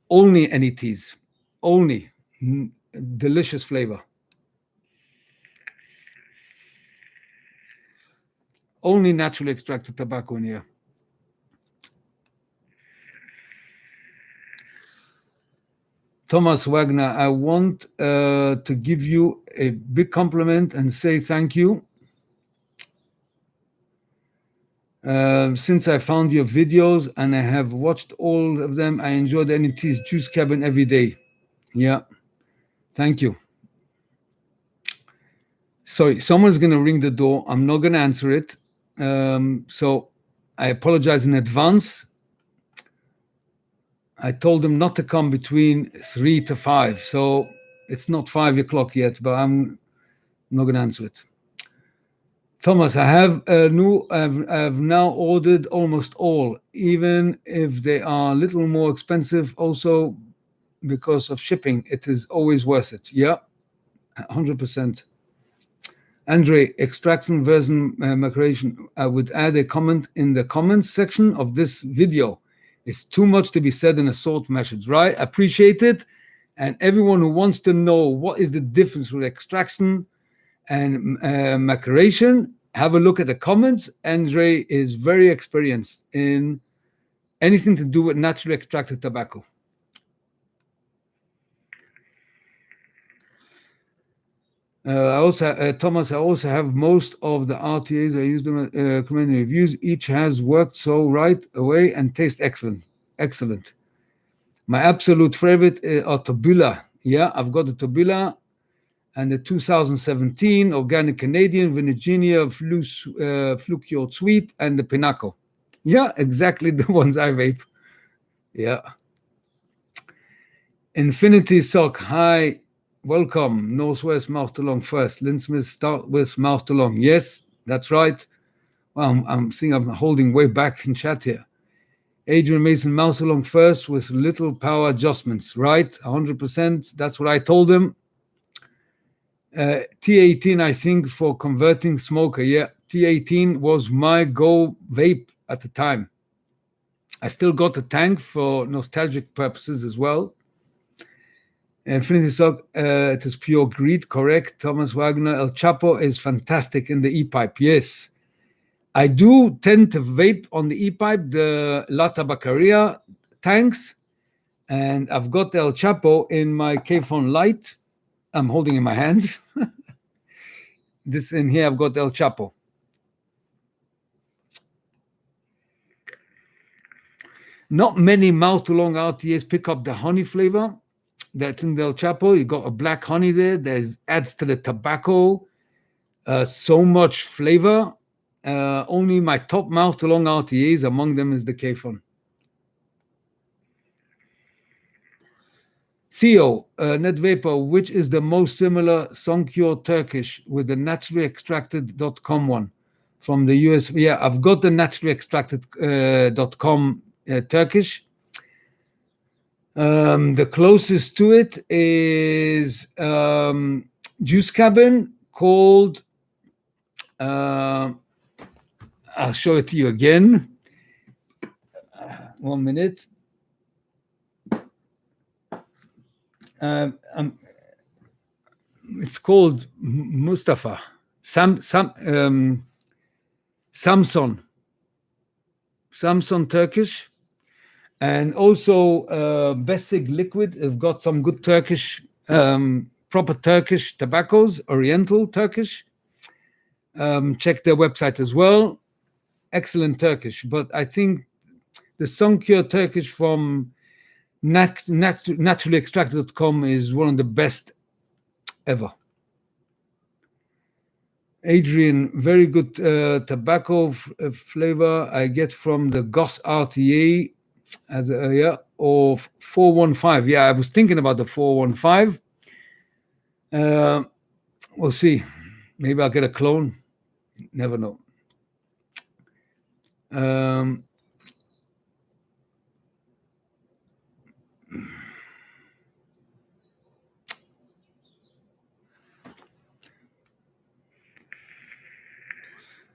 S1: Only NETs. Only. Delicious flavor. Only naturally extracted tobacco in here. Thomas Wagner, I want to give you a big compliment and say thank you. Since I found your videos and I have watched all of them, I enjoy the NET's Juice Cabin every day. Yeah, thank you. Sorry, someone's going to ring the door. I'm not going to answer it. So I apologize in advance. I told them not to come between 3 to 5. So it's not 5 o'clock yet, but I'm not going to answer it. Thomas, I've now ordered almost all, even if they are a little more expensive also because of shipping. It is always worth it. Yeah, 100%. Andre, extraction versus maceration. I would add a comment in the comments section of this video. It's too much to be said in a short message, right? Appreciate it. And everyone who wants to know what is the difference with extraction and maceration, have a look at the comments. Andre is very experienced in anything to do with naturally extracted tobacco. Thomas, I also have most of the RTAs. I use them community reviews. Each has worked so right away and taste excellent. Excellent. My absolute favorite are Tobula. Yeah, I've got the Tobula and the 2017 Organic Canadian, Virginia, Flucured Sweet, and the Pinnacle. Yeah, exactly the ones I vape. Yeah. Infinity Sock, hi, welcome. Northwest, mouth to long first. Lynn Smith, start with mouth to long. Yes, that's right. Well, I'm thinking I'm holding way back in chat here. Adrian Mason, mouth to long first with little power adjustments. Right, 100%. That's what I told him. T18, I think, for converting smoker. Yeah, T18 was my go vape at the time. I still got a tank for nostalgic purposes as well. Infinity Sock, it is pure greed, correct. Thomas Wagner, El Chapo is fantastic in the e-pipe. Yes, I do tend to vape on the e-pipe, the La Tabacaria tanks, and I've got the El Chapo in my K-Phone Lite. I'm holding in my hand. This in here, I've got El Chapo. Not many mouth-to-long RTAs pick up the honey flavor that's in the El Chapo. You got a black honey there that adds to the tobacco. So much flavor. Only my top mouth-to-long RTAs, among them is the K-Phone. Theo, Net Vapor, which is the most similar Soncure Turkish with the naturally extracted.com one from the US? Yeah, I've got the naturally extracted.com Turkish. The closest to it is Juice Cabin called, I'll show it to you again. 1 minute. It's called Mustafa Samson Turkish, and also Bessig Liquid have got some good Turkish, proper Turkish tobaccos, Oriental Turkish. Check their website as well. Excellent Turkish, but I think the Soncure Turkish from naturallyextracted.com is one of the best ever. Adrian, very good tobacco flavor I get from the Goss RTA as or 415. Yeah, I was thinking about the 415. We'll see. Maybe I'll get a clone. Never know.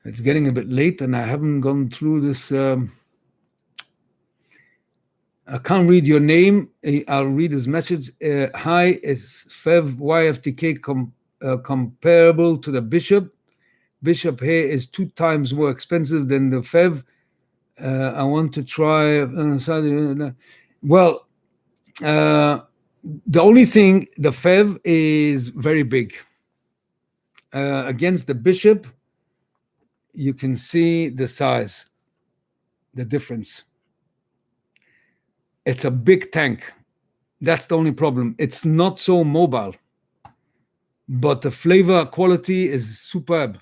S1: It's getting a bit late and I haven't gone through this. I can't read your name. I'll read his message. Hi, is Fev YFTK comparable to the Bishop? Bishop here is 2 times more expensive than the Fev. I want to try. Well, the only thing, the Fev is very big. Against the Bishop, you can see the size, the difference. It's a big tank. That's the only problem. It's not so mobile, but the flavor quality is superb.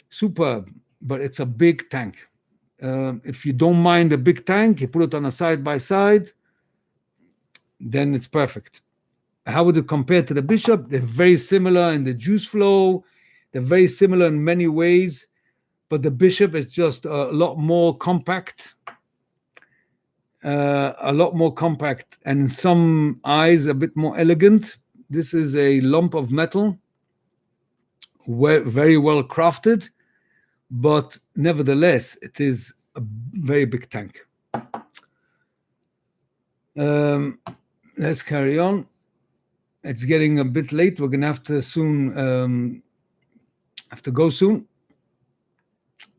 S1: Superb, but it's a big tank. If you don't mind a big tank, you put it on a side-by-side, then it's perfect. How would it compare to the Bishop? They're very similar in the juice flow. They're very similar in many ways, but the Bishop is just a lot more compact. And in some eyes, a bit more elegant. This is a lump of metal, very well crafted, but nevertheless, it is a very big tank. Let's carry on. It's getting a bit late. We're going to have to soon, have to go soon.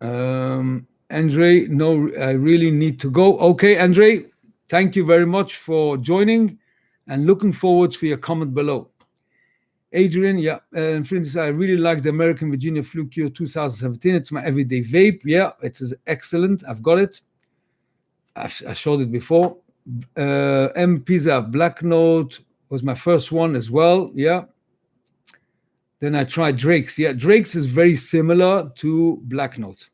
S1: Andre, no, I really need to go. Okay, Andre, thank you very much for joining and looking forward for your comment below. Adrian, yeah, Infinity, I really like the American Virginia Flu Cure 2017. It's my everyday vape. Yeah, it is excellent. I've got it. I showed it before. M Pizza Black Note was my first one as well. Yeah. Then I tried Drake's. Yeah, Drake's is very similar to Black Note.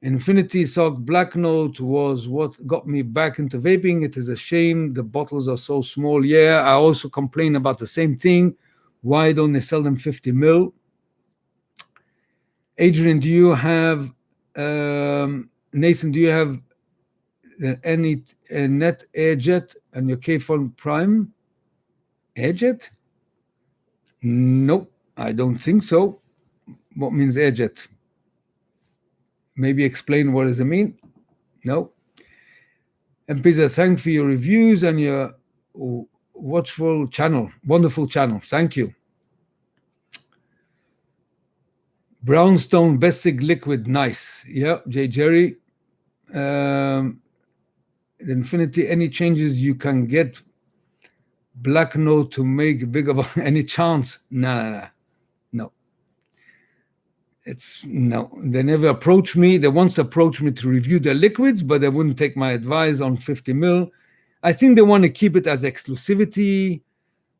S1: Infinity Sock Black Note was what got me back into vaping. It is a shame the bottles are so small. Yeah, I also complain about the same thing. Why don't they sell them 50 mil? Adrian, do you have, Nathan, do you have any net airjet and your K-Fun Prime? Airjet? Nope, I don't think so. What means airjet? Maybe explain what does it mean? No. And Pizza, thanks for your reviews and your watchful channel. Wonderful channel. Thank you. Brownstone Bessic Liquid. Nice. Yeah, J. Jerry. Infinity, any changes you can get Black Note to make bigger? Any chance? No. No, they never approached me. They once approached me to review their liquids, but they wouldn't take my advice on 50 mil. I think they want to keep it as exclusivity.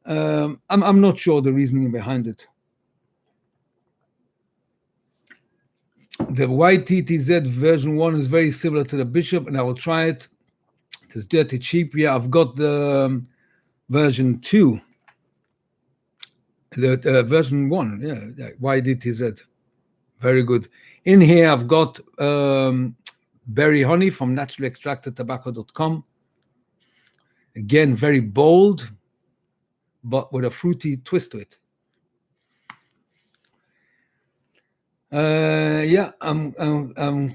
S1: I'm not sure the reasoning behind it. The YTTZ version 1 is very similar to the Bishop, and I will try it. It is dirty cheap. Yeah, I've got the version 2. The version 1, yeah, YTTZ. Very good. In here, I've got berry honey from naturallyextractedtobacco.com. Again, very bold, but with a fruity twist to it. Yeah, I'm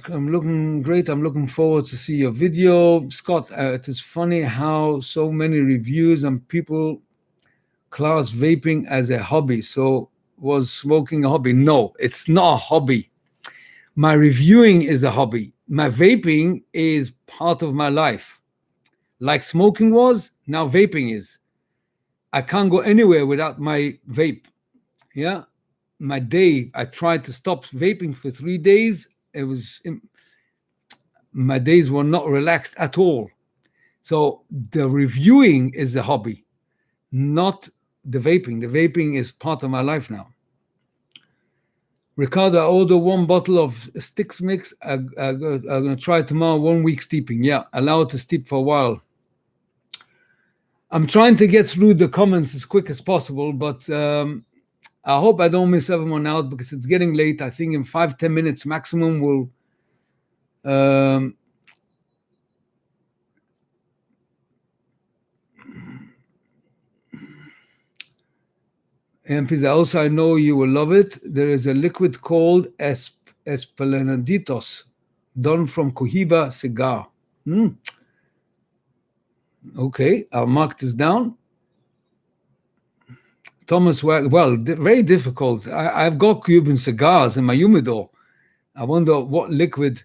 S1: looking great. I'm looking forward to see your video, Scott. It is funny how so many reviews and people class vaping as a hobby. So was smoking a hobby? No, it's not a hobby. My reviewing is a hobby. My vaping is part of my life. Like smoking was, now vaping is. I can't go anywhere without my vape. Yeah. My day, I tried to stop vaping for 3 days. My days were not relaxed at all. So the reviewing is a hobby, not the vaping. The vaping is part of my life now. Ricardo, I order 1 bottle of Sticks Mix. I'm going to try tomorrow, 1 week steeping. Yeah, allow it to steep for a while. I'm trying to get through the comments as quick as possible, but I hope I don't miss everyone out because it's getting late. I think in 5-10 minutes maximum we'll and please, also I know you will love it. There is a liquid called Esplanaditos, done from Cohiba cigar. Okay, I'll mark this down. Thomas, well, very difficult. I've got Cuban cigars in my humidor. I wonder what liquid.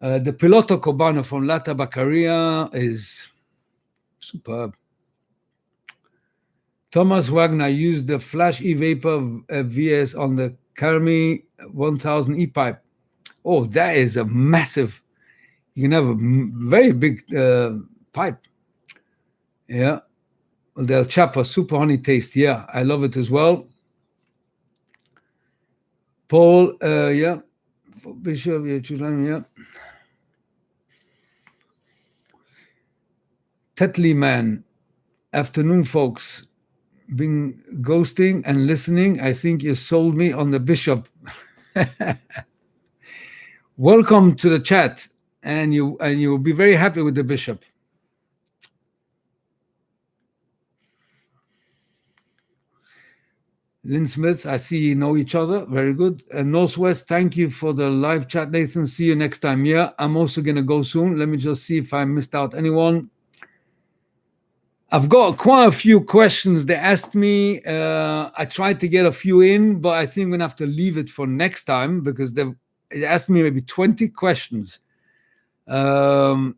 S1: The Piloto Cubano from La Tabacaria is superb. Thomas Wagner used the Flash E-Vapor VS on the Carmi 1000 E-Pipe. Oh, that is a massive. You can have a very big pipe. Yeah. Del Chapa, super honey taste. Yeah, I love it as well. Paul, yeah. Bishop, yeah. Tetley Man, afternoon, folks. Been ghosting and listening. I think you sold me on the Bishop. Welcome to the chat, and you will be very happy with the Bishop. Lynn Smith, I see you know each other. Very good. And Northwest, thank you for the live chat, Nathan. See you next time. Yeah, I'm also going to go soon. Let me just see if I missed out anyone. I've got quite a few questions they asked me. I tried to get a few in, but I think I'm going to have to leave it for next time because they asked me maybe 20 questions. Actually,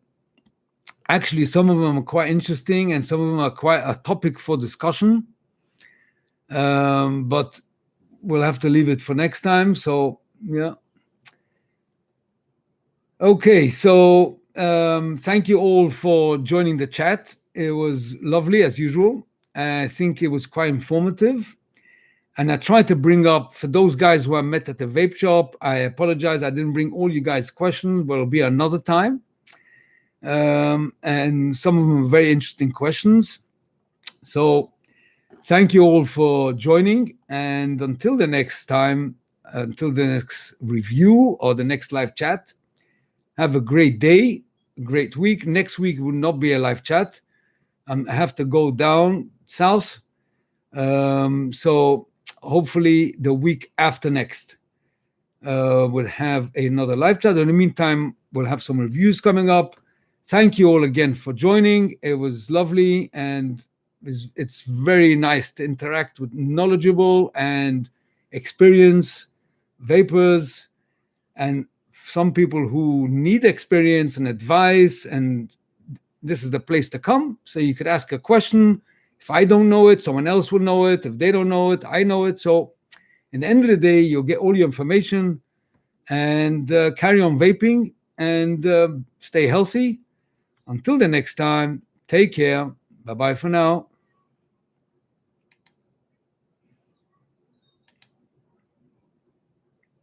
S1: some of them are quite interesting and some of them are quite a topic for discussion. But we'll have to leave it for next time. So, yeah. Okay, so thank you all for joining the chat. It was lovely as usual. I think it was quite informative. And I tried to bring up, for those guys who I met at the vape shop, I apologize, I didn't bring all you guys' questions, but it'll be another time. And some of them are very interesting questions. So thank you all for joining. And until the next time, until the next review or the next live chat, have a great day, great week. Next week will not be a live chat. I have to go down south. So hopefully the week after next, we'll have another live chat. In the meantime, we'll have some reviews coming up. Thank you all again for joining. It was lovely, and it's very nice to interact with knowledgeable and experienced vapors, and some people who need experience and advice, and this is the place to come. So you could ask a question. If I don't know it, someone else will know it. If they don't know it, I know it. So in the end of the day, you'll get all your information, and carry on vaping, and stay healthy. Until the next time, take care. Bye-bye for now.